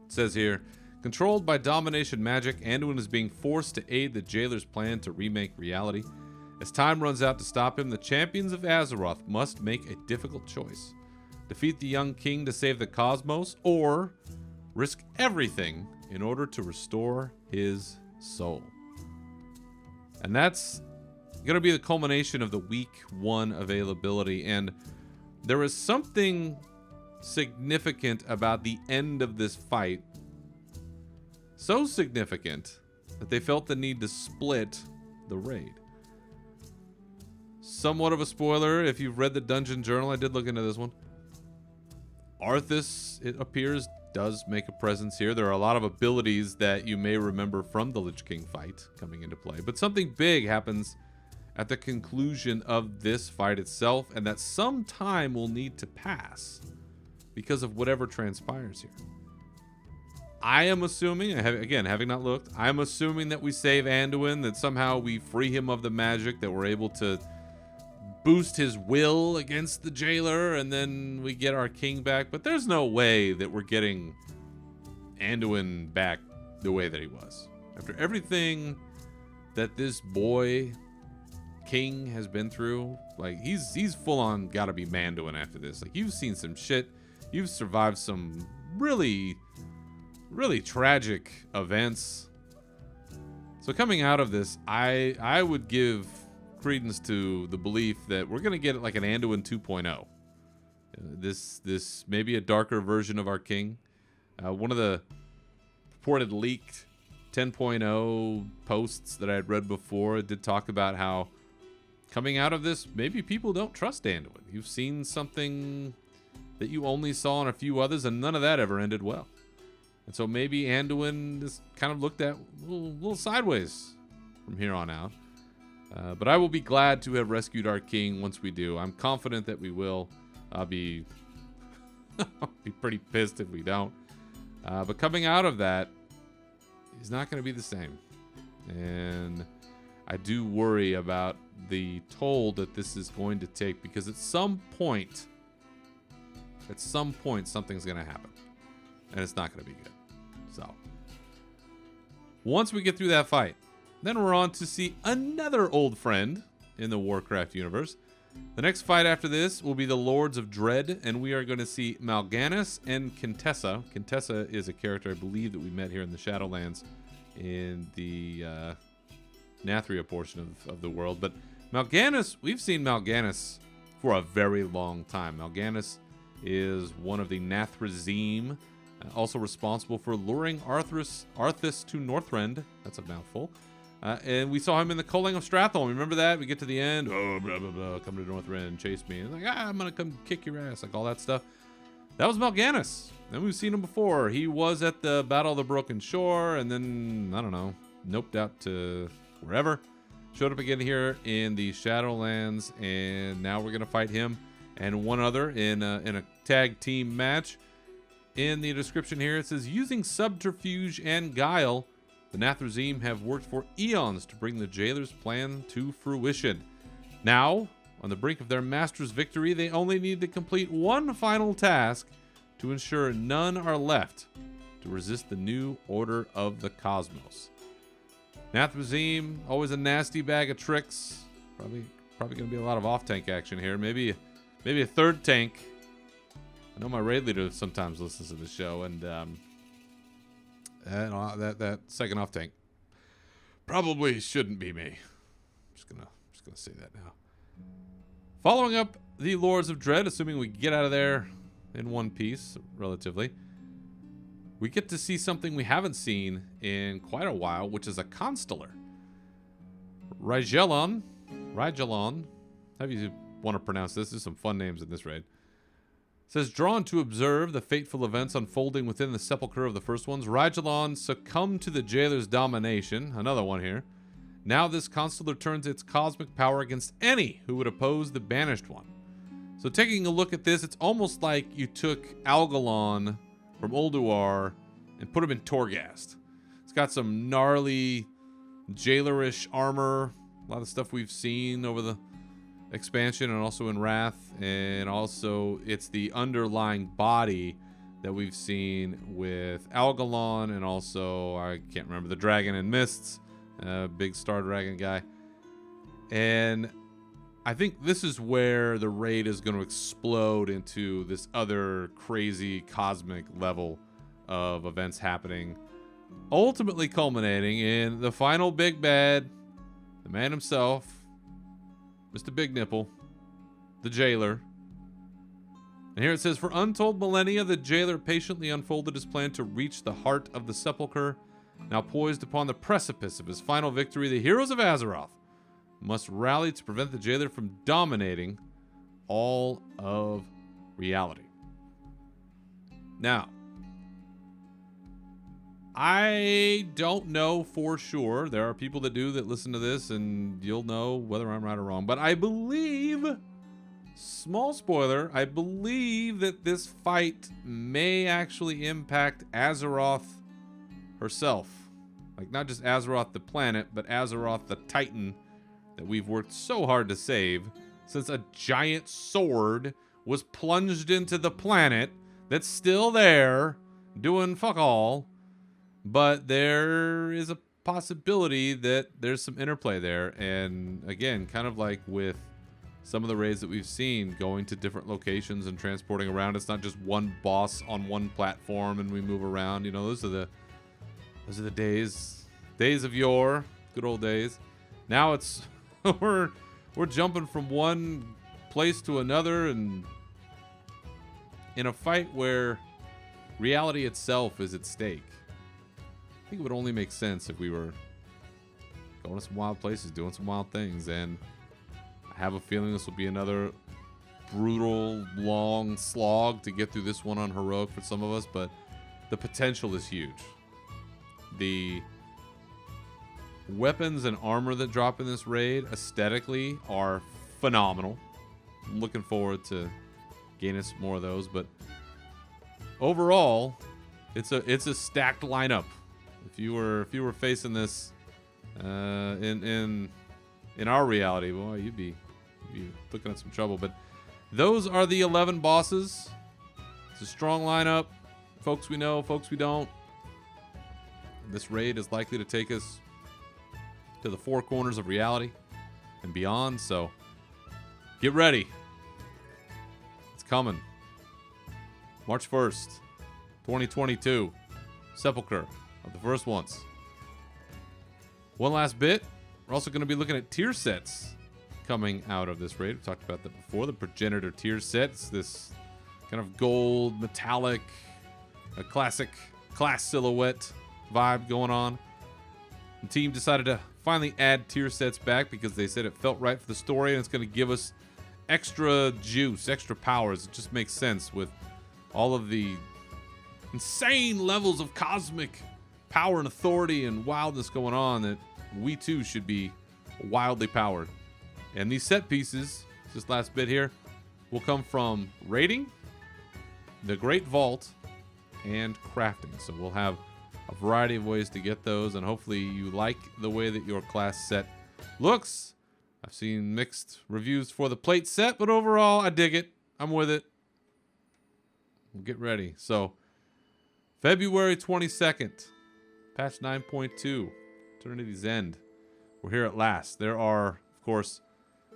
It says here, controlled by domination magic, Anduin is being forced to aid the Jailer's plan to remake reality. As time runs out to stop him, the champions of Azeroth must make a difficult choice. Defeat the young king to save the cosmos, or risk everything in order to restore his soul. And that's going to be the culmination of the week 1 availability. And there is something significant about the end of this fight. So significant that they felt the need to split the raid. somewhat of a spoiler if you've read the Dungeon Journal. I did look into this one. Arthas, it appears, does make a presence here. There are a lot of abilities that you may remember from the Lich King fight coming into play. But something big happens at the conclusion of this fight itself, and that some time will need to pass because of whatever transpires here. I am assuming, again, having not looked, I'm assuming that we save Anduin, that somehow we free him of the magic, that we're able to boost his will against the jailer, and then we get our king back. But there's no way that we're getting Anduin back the way that he was. After everything that this boy king has been through, like, he's full on gotta be Manduin after this. Like, you've seen some shit. You've survived some really, really tragic events. So coming out of this, I would give credence to the belief that we're gonna get like an Anduin 2.0. This may be a darker version of our king. One of the purported leaked 10.0 posts that I had read before did talk about how coming out of this, maybe people don't trust Anduin. You've seen something that you only saw in a few others, and none of that ever ended well. And so maybe Anduin is kind of looked at a little sideways from here on out. But I will be glad to have rescued our king once we do. I'm confident that we will. I'll be pretty pissed if we don't. But coming out of that, he's not going to be the same. And I do worry about the toll that this is going to take, because at some point, something's going to happen. And it's not going to be good. So, once we get through that fight, then we're on to see another old friend in the Warcraft universe. The next fight after this will be the Lords of Dread, and we are going to see Mal'Ganis and Contessa. Contessa is a character I believe that we met here in the Shadowlands in the Nathria portion of the world. But Mal'Ganis, we've seen Mal'Ganis for a very long time. Mal'Ganis is one of the Nathrazim, also responsible for luring Arthas to Northrend. That's a mouthful. And we saw him in the Culling of Stratholme. Remember that? We get to the end. Oh, blah, blah, blah. Come to Northrend. Chase me. And like, I'm going to come kick your ass. Like all that stuff. That was Mal'Ganis. And we've seen him before. He was at the Battle of the Broken Shore. And then, I don't know, noped out to wherever. Showed up again here in the Shadowlands. And now we're going to fight him and one other in a tag team match. In the description here, it says, using subterfuge and guile, the Nathrazim have worked for eons to bring the jailer's plan to fruition. Now, on the brink of their master's victory, they only need to complete one final task to ensure none are left to resist the new order of the cosmos. Nathrazim, always a nasty bag of tricks. Probably going to be a lot of off-tank action here. Maybe a third tank. I know my raid leader sometimes listens to the show, and that second off tank probably shouldn't be me. Just gonna say that now. Following up the Lords of Dread, assuming we get out of there in one piece, relatively, we get to see something we haven't seen in quite a while, which is a Constellar. Rygelon, however you want to pronounce this. There's some fun names in this raid. It says, drawn to observe the fateful events unfolding within the sepulchre of the first ones, Rygelon succumbed to the jailer's domination. Another one here. Now this Constellar turns its cosmic power against any who would oppose the banished one. So taking a look at this, it's almost like you took Algalon from Ulduar and put him in Torghast. It's got some gnarly, jailerish armor. A lot of stuff we've seen over the expansion and also in Wrath, and also it's the underlying body that we've seen with Algalon, and also I can't remember the dragon in Mists, big star dragon guy. And I think this is where the raid is going to explode into this other crazy cosmic level of events happening, ultimately culminating in the final big bad, the man himself, Mr. Big Nipple, the jailer. And here it says, for untold millennia, the jailer patiently unfolded his plan to reach the heart of the sepulchre. Now poised upon the precipice of his final victory, the heroes of Azeroth must rally to prevent the jailer from dominating all of reality. Now, I don't know for sure. There are people that do that listen to this, and you'll know whether I'm right or wrong. But I believe, small spoiler, I believe that this fight may actually impact Azeroth herself. Like, not just Azeroth the planet, but Azeroth the Titan that we've worked so hard to save, since a giant sword was plunged into the planet that's still there, doing fuck all. But there is a possibility that there's some interplay there. And again, kind of like with some of the raids that we've seen, going to different locations and transporting around. It's not just one boss on one platform and we move around. You know, those are the days of yore, good old days. Now it's we're jumping from one place to another, and in a fight where reality itself is at stake. I think it would only make sense if we were going to some wild places, doing some wild things, and I have a feeling this will be another brutal, long slog to get through this one on heroic for some of us, but the potential is huge. The weapons and armor that drop in this raid aesthetically are phenomenal. I'm looking forward to gaining some more of those, but overall, it's a stacked lineup. If you were facing this in our reality, boy, you'd be looking at some trouble. But those are the 11 bosses. It's a strong lineup. Folks we know, folks we don't. This raid is likely to take us to the four corners of reality and beyond. So get ready. It's coming. March 1st, 2022. Sepulchre of the first ones. One last bit. We're also going to be looking at tier sets coming out of this raid. We talked about that before. The Progenitor tier sets. This kind of gold, metallic, a classic class silhouette vibe going on. The team decided to finally add tier sets back because they said it felt right for the story, and it's going to give us extra juice, extra powers. It just makes sense with all of the insane levels of cosmic power and authority and wildness going on that we too should be wildly powered. And these set pieces, this last bit here, will come from raiding, the Great Vault, and crafting. So we'll have a variety of ways to get those, and hopefully you like the way that your class set looks. I've seen mixed reviews for the plate set, but overall I dig it. I'm with it. We'll get ready. So February 22nd, patch 9.2, Eternity's End. We're here at last. There are, of course,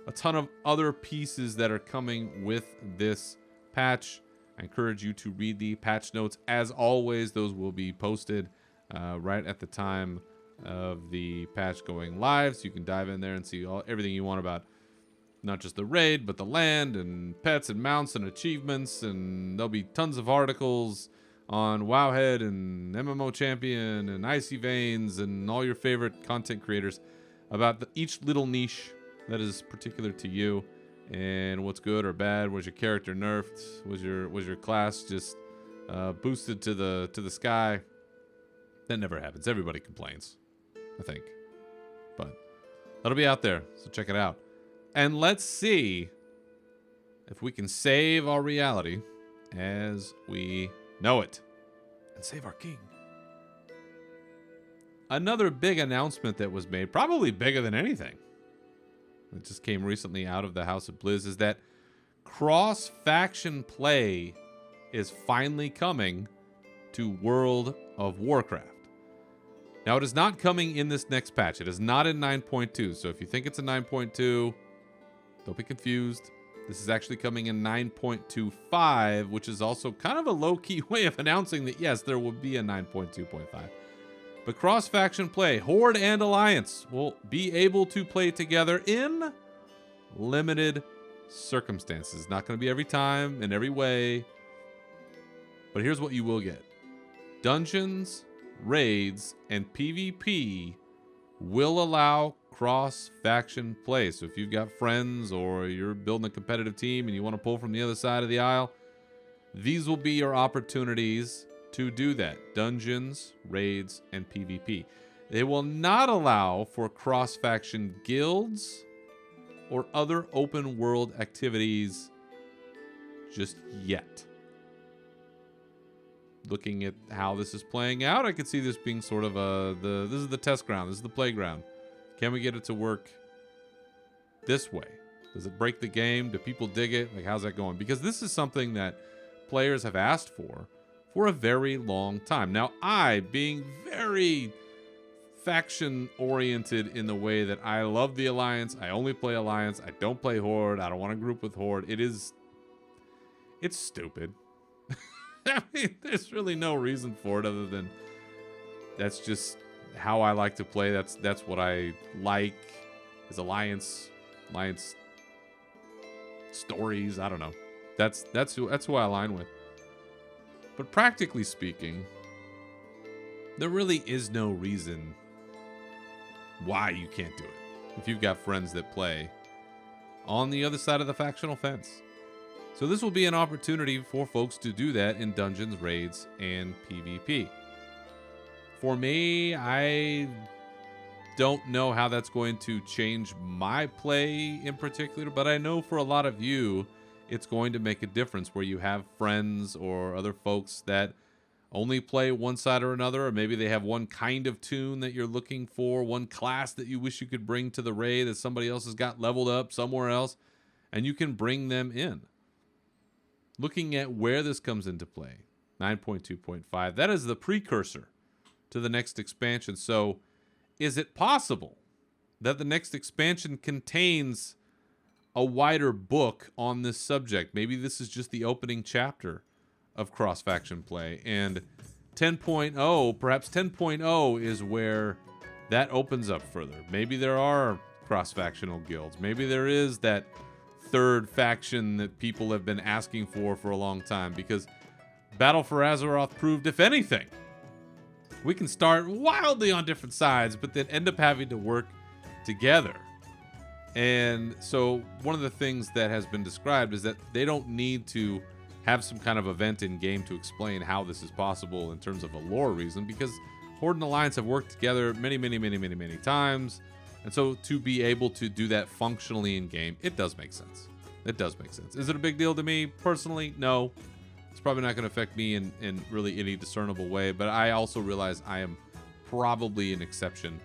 a ton of other pieces that are coming with this patch. I encourage you to read the patch notes. As always, those will be posted right at the time of the patch going live, so you can dive in there and see everything you want about not just the raid, but the land and pets and mounts and achievements. And there'll be tons of articles on Wowhead and MMO Champion and Icy Veins and all your favorite content creators about each little niche that is particular to you, and what's good or bad. Was your character nerfed? Was your class just boosted to the sky? That never happens. Everybody complains, I think. But that'll be out there, so check it out. And let's see if we can save our reality as we know it and save our king. Another big announcement that was made, probably bigger than anything, that just came recently out of the House of Blizz, is that cross-faction play is finally coming to World of Warcraft. Now, it is not coming in this next patch. It is not in 9.2. So if you think it's a 9.2, don't be confused. This is actually coming in 9.25, which is also kind of a low-key way of announcing that, yes, there will be a 9.2.5. But cross-faction play, Horde and Alliance, will be able to play together in limited circumstances. Not going to be every time, in every way. But here's what you will get. Dungeons, raids, and PvP will allow cross-faction play. So if you've got friends or you're building a competitive team and you want to pull from the other side of the aisle, these will be your opportunities to do that. Dungeons, raids, and PvP. They will not allow for cross-faction guilds or other open world activities just yet. Looking at how this is playing out, I could see this being sort of this is the test ground, this is the playground. Can we get it to work this way? Does it break the game? Do people dig it? Like, how's that going? Because this is something that players have asked for a very long time. Now, I, being very faction-oriented in the way that I love the Alliance, I only play Alliance, I don't play Horde, I don't want to group with Horde. It's stupid. I mean, there's really no reason for it other than that's just how I like to play. That's what I like is Alliance stories. I don't know. That's who I align with. But practically speaking, there really is no reason why you can't do it if you've got friends that play on the other side of the factional fence. So this will be an opportunity for folks to do that in dungeons, raids, and PvP. For me, I don't know how that's going to change my play in particular, but I know for a lot of you, it's going to make a difference where you have friends or other folks that only play one side or another, or maybe they have one kind of tune that you're looking for, one class that you wish you could bring to the raid that somebody else has got leveled up somewhere else, and you can bring them in. Looking at where this comes into play, 9.2.5, that is the precursor to the next expansion. So is it possible that the next expansion contains a wider book on this subject? Maybe this is just the opening chapter of cross-faction play, and 10.0, perhaps 10.0 is where that opens up further. Maybe there are cross-factional guilds. Maybe there is that third faction that people have been asking for a long time, because Battle for Azeroth proved, if anything, we can start wildly on different sides, but then end up having to work together. And so one of the things that has been described is that they don't need to have some kind of event in game to explain how this is possible in terms of a lore reason, because Horde and Alliance have worked together many times. And so to be able to do that functionally in game, it does make sense. It does make sense. Is it a big deal to me personally? No. It's probably not going to affect me in really any discernible way, but I also realize I am probably an exception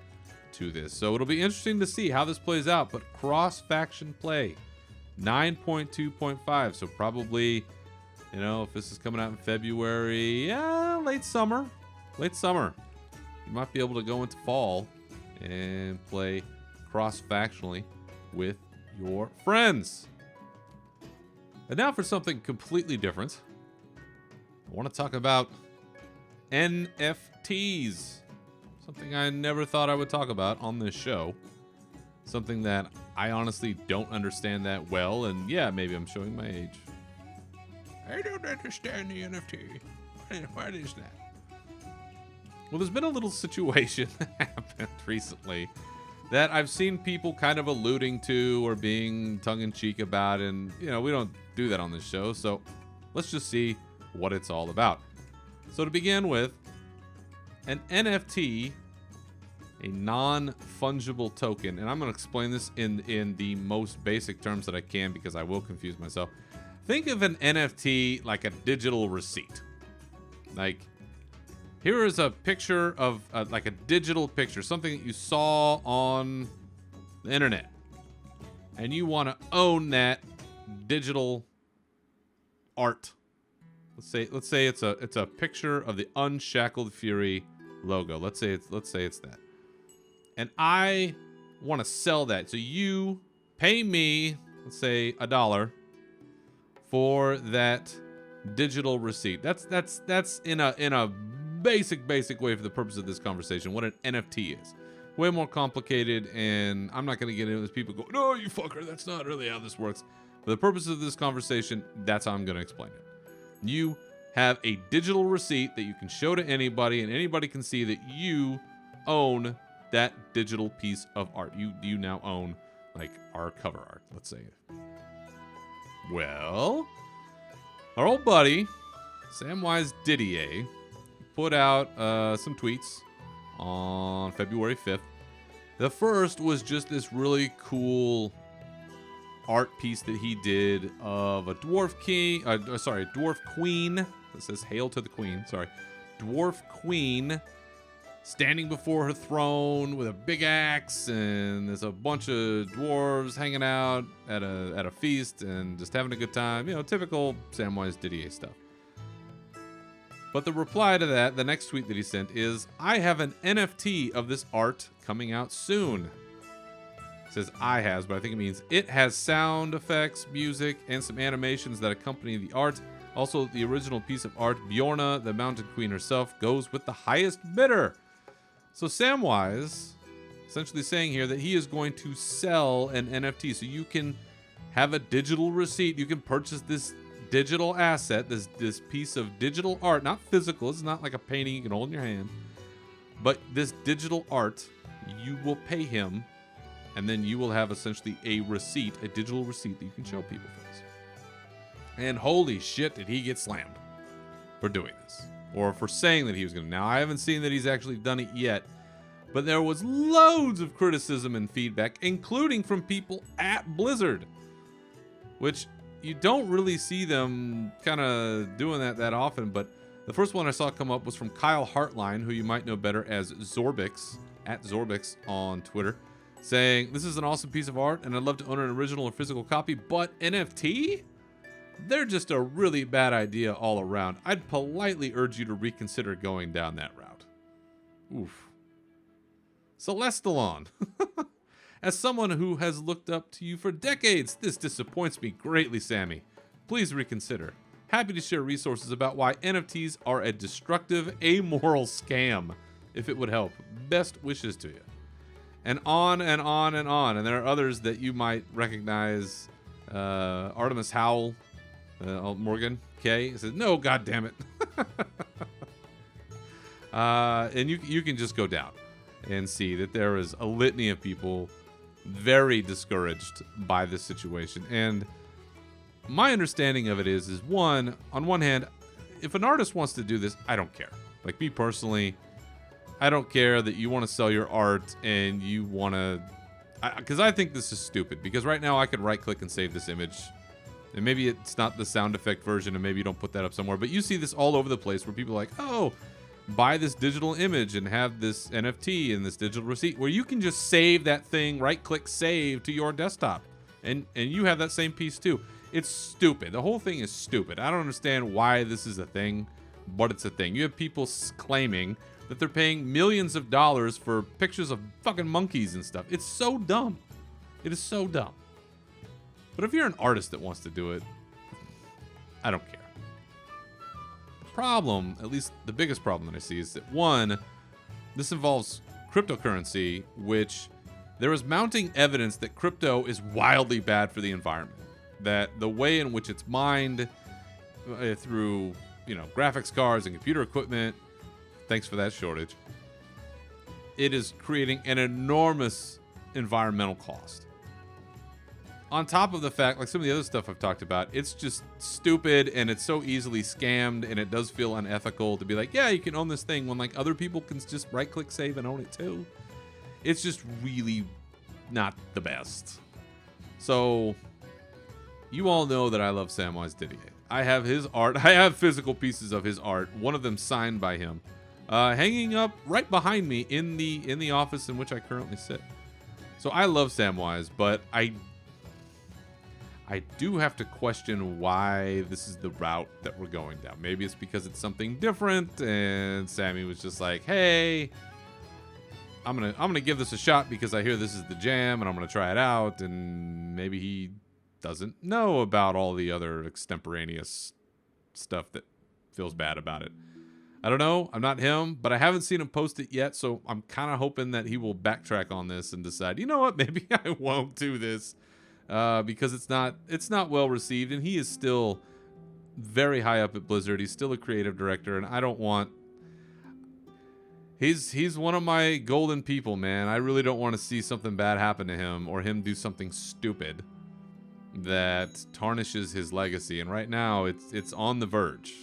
to this. So it'll be interesting to see how this plays out, but cross-faction play, 9.2.5, so probably, if this is coming out in February, late summer. You might be able to go into fall and play cross-factionally with your friends. And now for something completely different. I want to talk about NFTs. Something I never thought I would talk about on this show. Something that I honestly don't understand that well, and yeah, maybe I'm showing my age. I don't understand the NFT. What is that? Well, there's been a little situation that happened recently that I've seen people kind of alluding to or being tongue-in-cheek about, and, we don't do that on this show, so let's just see what it's all about. So to begin with, an NFT, a non-fungible token, and I'm going to explain this in the most basic terms that I can because I will confuse myself. Think of an NFT like a digital receipt. Like, here is a picture of, like a digital picture, something that you saw on the internet. And you want to own that digital art. Let's say it's a picture of the Unshackled Fury logo. Let's say it's that. And I want to sell that. So you pay me, let's say $1 for that digital receipt. That's in a basic way for the purpose of this conversation what an NFT is. Way more complicated, and I'm not going to get into this. People go, no, you fucker, that's not really how this works. For the purpose of this conversation, that's how I'm going to explain it. You have a digital receipt that you can show to anybody, and anybody can see that you own that digital piece of art. You now own like our cover art, let's say. Well, our old buddy Samwise Didier put out some tweets on February 5th. The first was just this really cool art piece that he did of a dwarf queen. It says "Hail to the Queen." Sorry, dwarf queen standing before her throne with a big axe, and there's a bunch of dwarves hanging out at a feast and just having a good time. Typical Samwise Didier stuff. But the reply to that, the next tweet that he sent is, "I have an NFT of this art coming out soon." It says "I has," but I think it means it has sound effects, music, and some animations that accompany the art. Also, the original piece of art, Bjorna, the Mountain Queen herself, goes with the highest bidder. So Samwise essentially saying here that he is going to sell an NFT. So you can have a digital receipt. You can purchase this digital asset, this piece of digital art, not physical. It's not like a painting you can hold in your hand. But this digital art, you will pay him, and then you will have essentially a receipt, a digital receipt that you can show people for this. And holy shit, did he get slammed for doing this. Or for saying that he was going to. Now, I haven't seen that he's actually done it yet, but there was loads of criticism and feedback, including from people at Blizzard, which you don't really see them kind of doing that often. But the first one I saw come up was from Kyle Hartline, who you might know better as Zorbix, at Zorbix on Twitter, saying, "This is an awesome piece of art, and I'd love to own an original or physical copy, but NFT? They're just a really bad idea all around. I'd politely urge you to reconsider going down that route." Oof. Celestalon. As someone who has looked up to you for decades, this disappoints me greatly, Sammy. Please reconsider. Happy to share resources about why NFTs are a destructive, amoral scam, if it would help. Best wishes to you. And on and on and on. And there are others that you might recognize. Artemis Howell. Morgan K says, "No, God damn it." And you can just go down and see that there is a litany of people very discouraged by this situation. And my understanding of it is one, on one hand, if an artist wants to do this, I don't care. Like me personally, I don't care that you want to sell your art and you want to, because I think this is stupid. Because right now I could right click and save this image. And maybe it's not the sound effect version, and maybe you don't put that up somewhere. But you see this all over the place where people are like, "Oh, buy this digital image and have this NFT and this digital receipt," where you can just save that thing, right-click save to your desktop. And you have that same piece too. It's stupid. The whole thing is stupid. I don't understand why this is a thing, but it's a thing. You have people claiming that they're paying millions of dollars for pictures of fucking monkeys and stuff. It's so dumb. It is so dumb. But if you're an artist that wants to do it, I don't care. The problem, at least the biggest problem that I see, is that one, this involves cryptocurrency, which there is mounting evidence that crypto is wildly bad for the environment. That the way in which it's mined through, graphics cards and computer equipment, thanks for that shortage, it is creating an enormous environmental cost. On top of the fact, like some of the other stuff I've talked about, it's just stupid and it's so easily scammed, and it does feel unethical to be like, yeah, you can own this thing when like other people can just right-click save and own it too. It's just really not the best. So you all know that I love Samwise Didier. I have his art. I have physical pieces of his art. One of them signed by him, hanging up right behind me in the office in which I currently sit. So I love Samwise, but I do have to question why this is the route that we're going down. Maybe it's because it's something different, and Sammy was just like, "Hey, I'm gonna give this a shot because I hear this is the jam, and I'm gonna try it out." And maybe he doesn't know about all the other extemporaneous stuff that feels bad about it. I don't know. I'm not him, but I haven't seen him post it yet, so I'm kind of hoping that he will backtrack on this and decide, you know what, maybe I won't do this. Because it's not well received, and he is still very high up at Blizzard. He's still a creative director, and I don't want... He's one of my golden people, man. I really don't want to see something bad happen to him or him do something stupid that tarnishes his legacy. And right now, it's on the verge.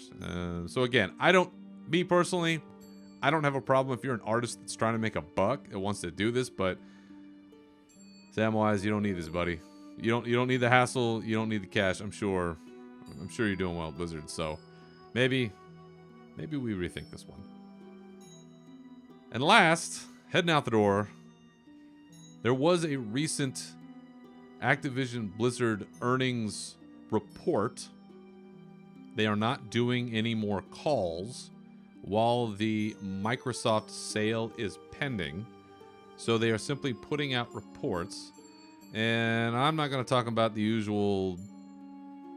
So again, me personally, I don't have a problem if you're an artist that's trying to make a buck that wants to do this, but Samwise, you don't need this, buddy. You don't need the hassle. You don't need the cash. I'm sure you're doing well at Blizzard. So maybe we rethink this one. And last, heading out the door, there was a recent Activision Blizzard earnings report. They are not doing any more calls while the Microsoft sale is pending. So they are simply putting out reports. And I'm not going to talk about the usual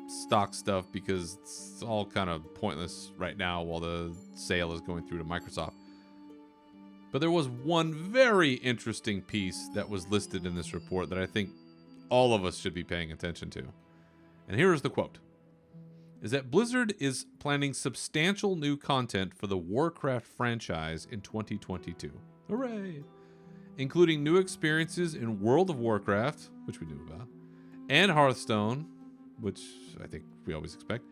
stock stuff because it's all kind of pointless right now while the sale is going through to Microsoft. But there was one very interesting piece that was listed in this report that I think all of us should be paying attention to. And here is the quote. Is that Blizzard is planning substantial new content for the Warcraft franchise in 2022. Hooray! Including new experiences in World of Warcraft, which we knew about, and Hearthstone, which I think we always expect,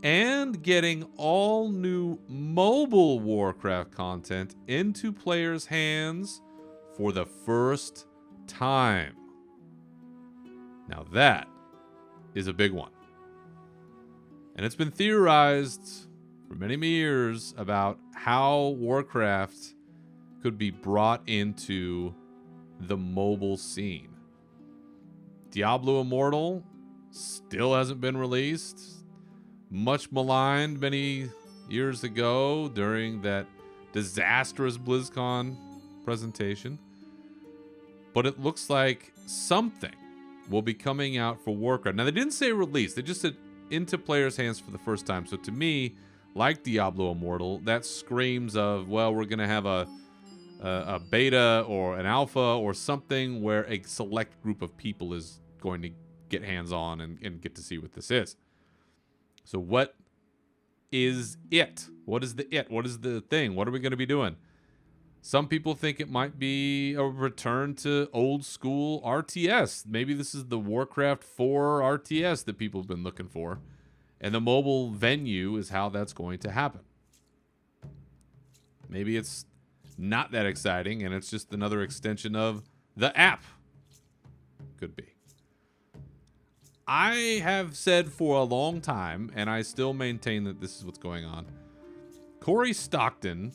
and getting all new mobile Warcraft content into players' hands for the first time. Now that is a big one. And it's been theorized for many, many years about how Warcraft could be brought into the mobile scene. Diablo Immortal still hasn't been released. Much maligned many years ago during that disastrous BlizzCon presentation. But it looks like something will be coming out for Warcraft. Now, they didn't say release. They just said into players' hands for the first time. So to me, like Diablo Immortal, that screams of, well, we're going to have a beta or an alpha or something where a select group of people is going to get hands-on and get to see what this is. So what is it? What is the it? What is the thing? What are we going to be doing? Some people think it might be a return to old school RTS. Maybe this is the Warcraft 4 RTS that people have been looking for. And the mobile venue is how that's going to happen. Maybe it's not that exciting and it's just another extension of the app. Could be. I have said for a long time, and I still maintain that this is what's going on. Corey Stockton,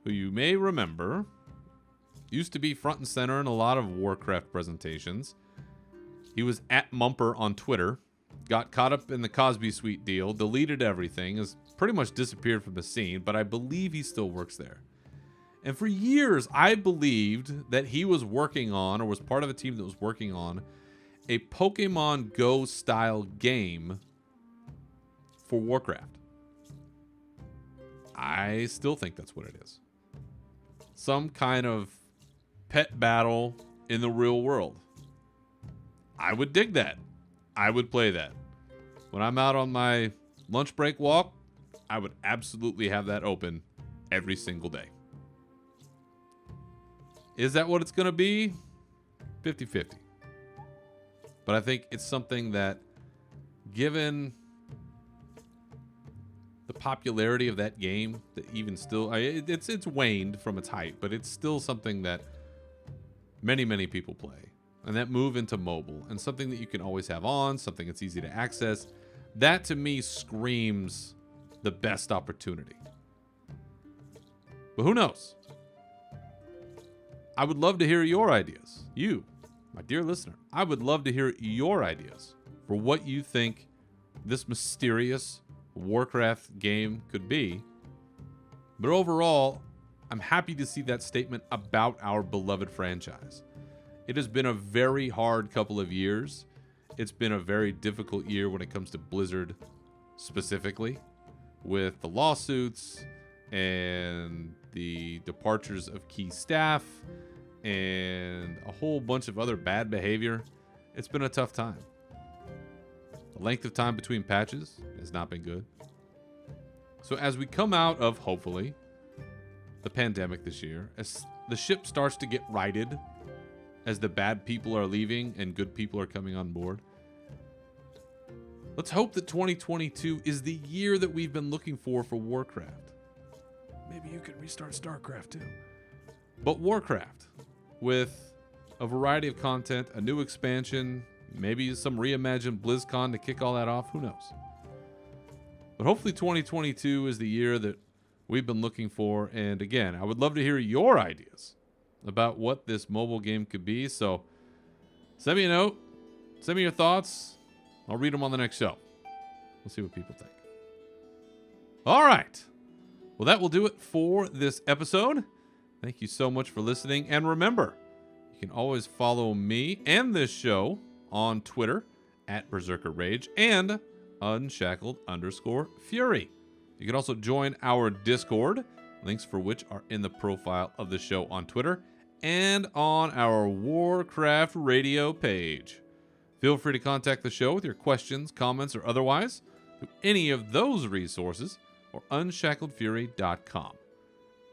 who you may remember, used to be front and center in a lot of Warcraft presentations. He was at Mumper on Twitter, got caught up in the Cosby Suite deal, deleted everything, has pretty much disappeared from the scene, but I believe he still works there. And for years, I believed that he was working on, or was part of a team that was working on, a Pokemon Go style game for Warcraft. I still think that's what it is. Some kind of pet battle in the real world. I would dig that. I would play that. When I'm out on my lunch break walk, I would absolutely have that open every single day. Is that what it's going to be? 50-50. But I think it's something that, given the popularity of that game, that even still, it's waned from its height, but it's still something that many, many people play. And that move into mobile, and something that you can always have on, something that's easy to access, that to me screams the best opportunity. But who knows? I would love to hear your ideas. You, my dear listener, I would love to hear your ideas for what you think this mysterious Warcraft game could be. But overall, I'm happy to see that statement about our beloved franchise. It has been a very hard couple of years. It's been a very difficult year when it comes to Blizzard specifically, with the lawsuits and the departures of key staff and a whole bunch of other bad behavior. It's been a tough time. The length of time between patches has not been good. So as we come out of, hopefully, the pandemic this year, as the ship starts to get righted, as the bad people are leaving and good people are coming on board. Let's hope that 2022 is the year that we've been looking for Warcraft. Maybe you can restart StarCraft too. But Warcraft, with a variety of content, a new expansion, maybe some reimagined BlizzCon to kick all that off, who knows? But hopefully 2022 is the year that we've been looking for. And again, I would love to hear your ideas about what this mobile game could be. So send me a note. Send me your thoughts. I'll read them on the next show. We'll see what people think. All right. Well, that will do it for this episode. Thank you so much for listening. And remember, you can always follow me and this show on Twitter at Berzerker Rage and Unshackled_Fury. You can also join our Discord, links for which are in the profile of the show on Twitter and on our Warcraft Radio page. Feel free to contact the show with your questions, comments, or otherwise through any of those resources or unshackledfury.com.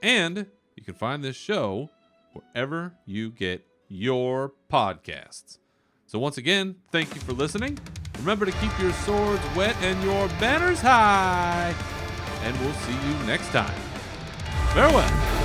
And you can find this show wherever you get your podcasts. So once again, thank you for listening. Remember to keep your swords wet and your banners high. And we'll see you next time. Farewell.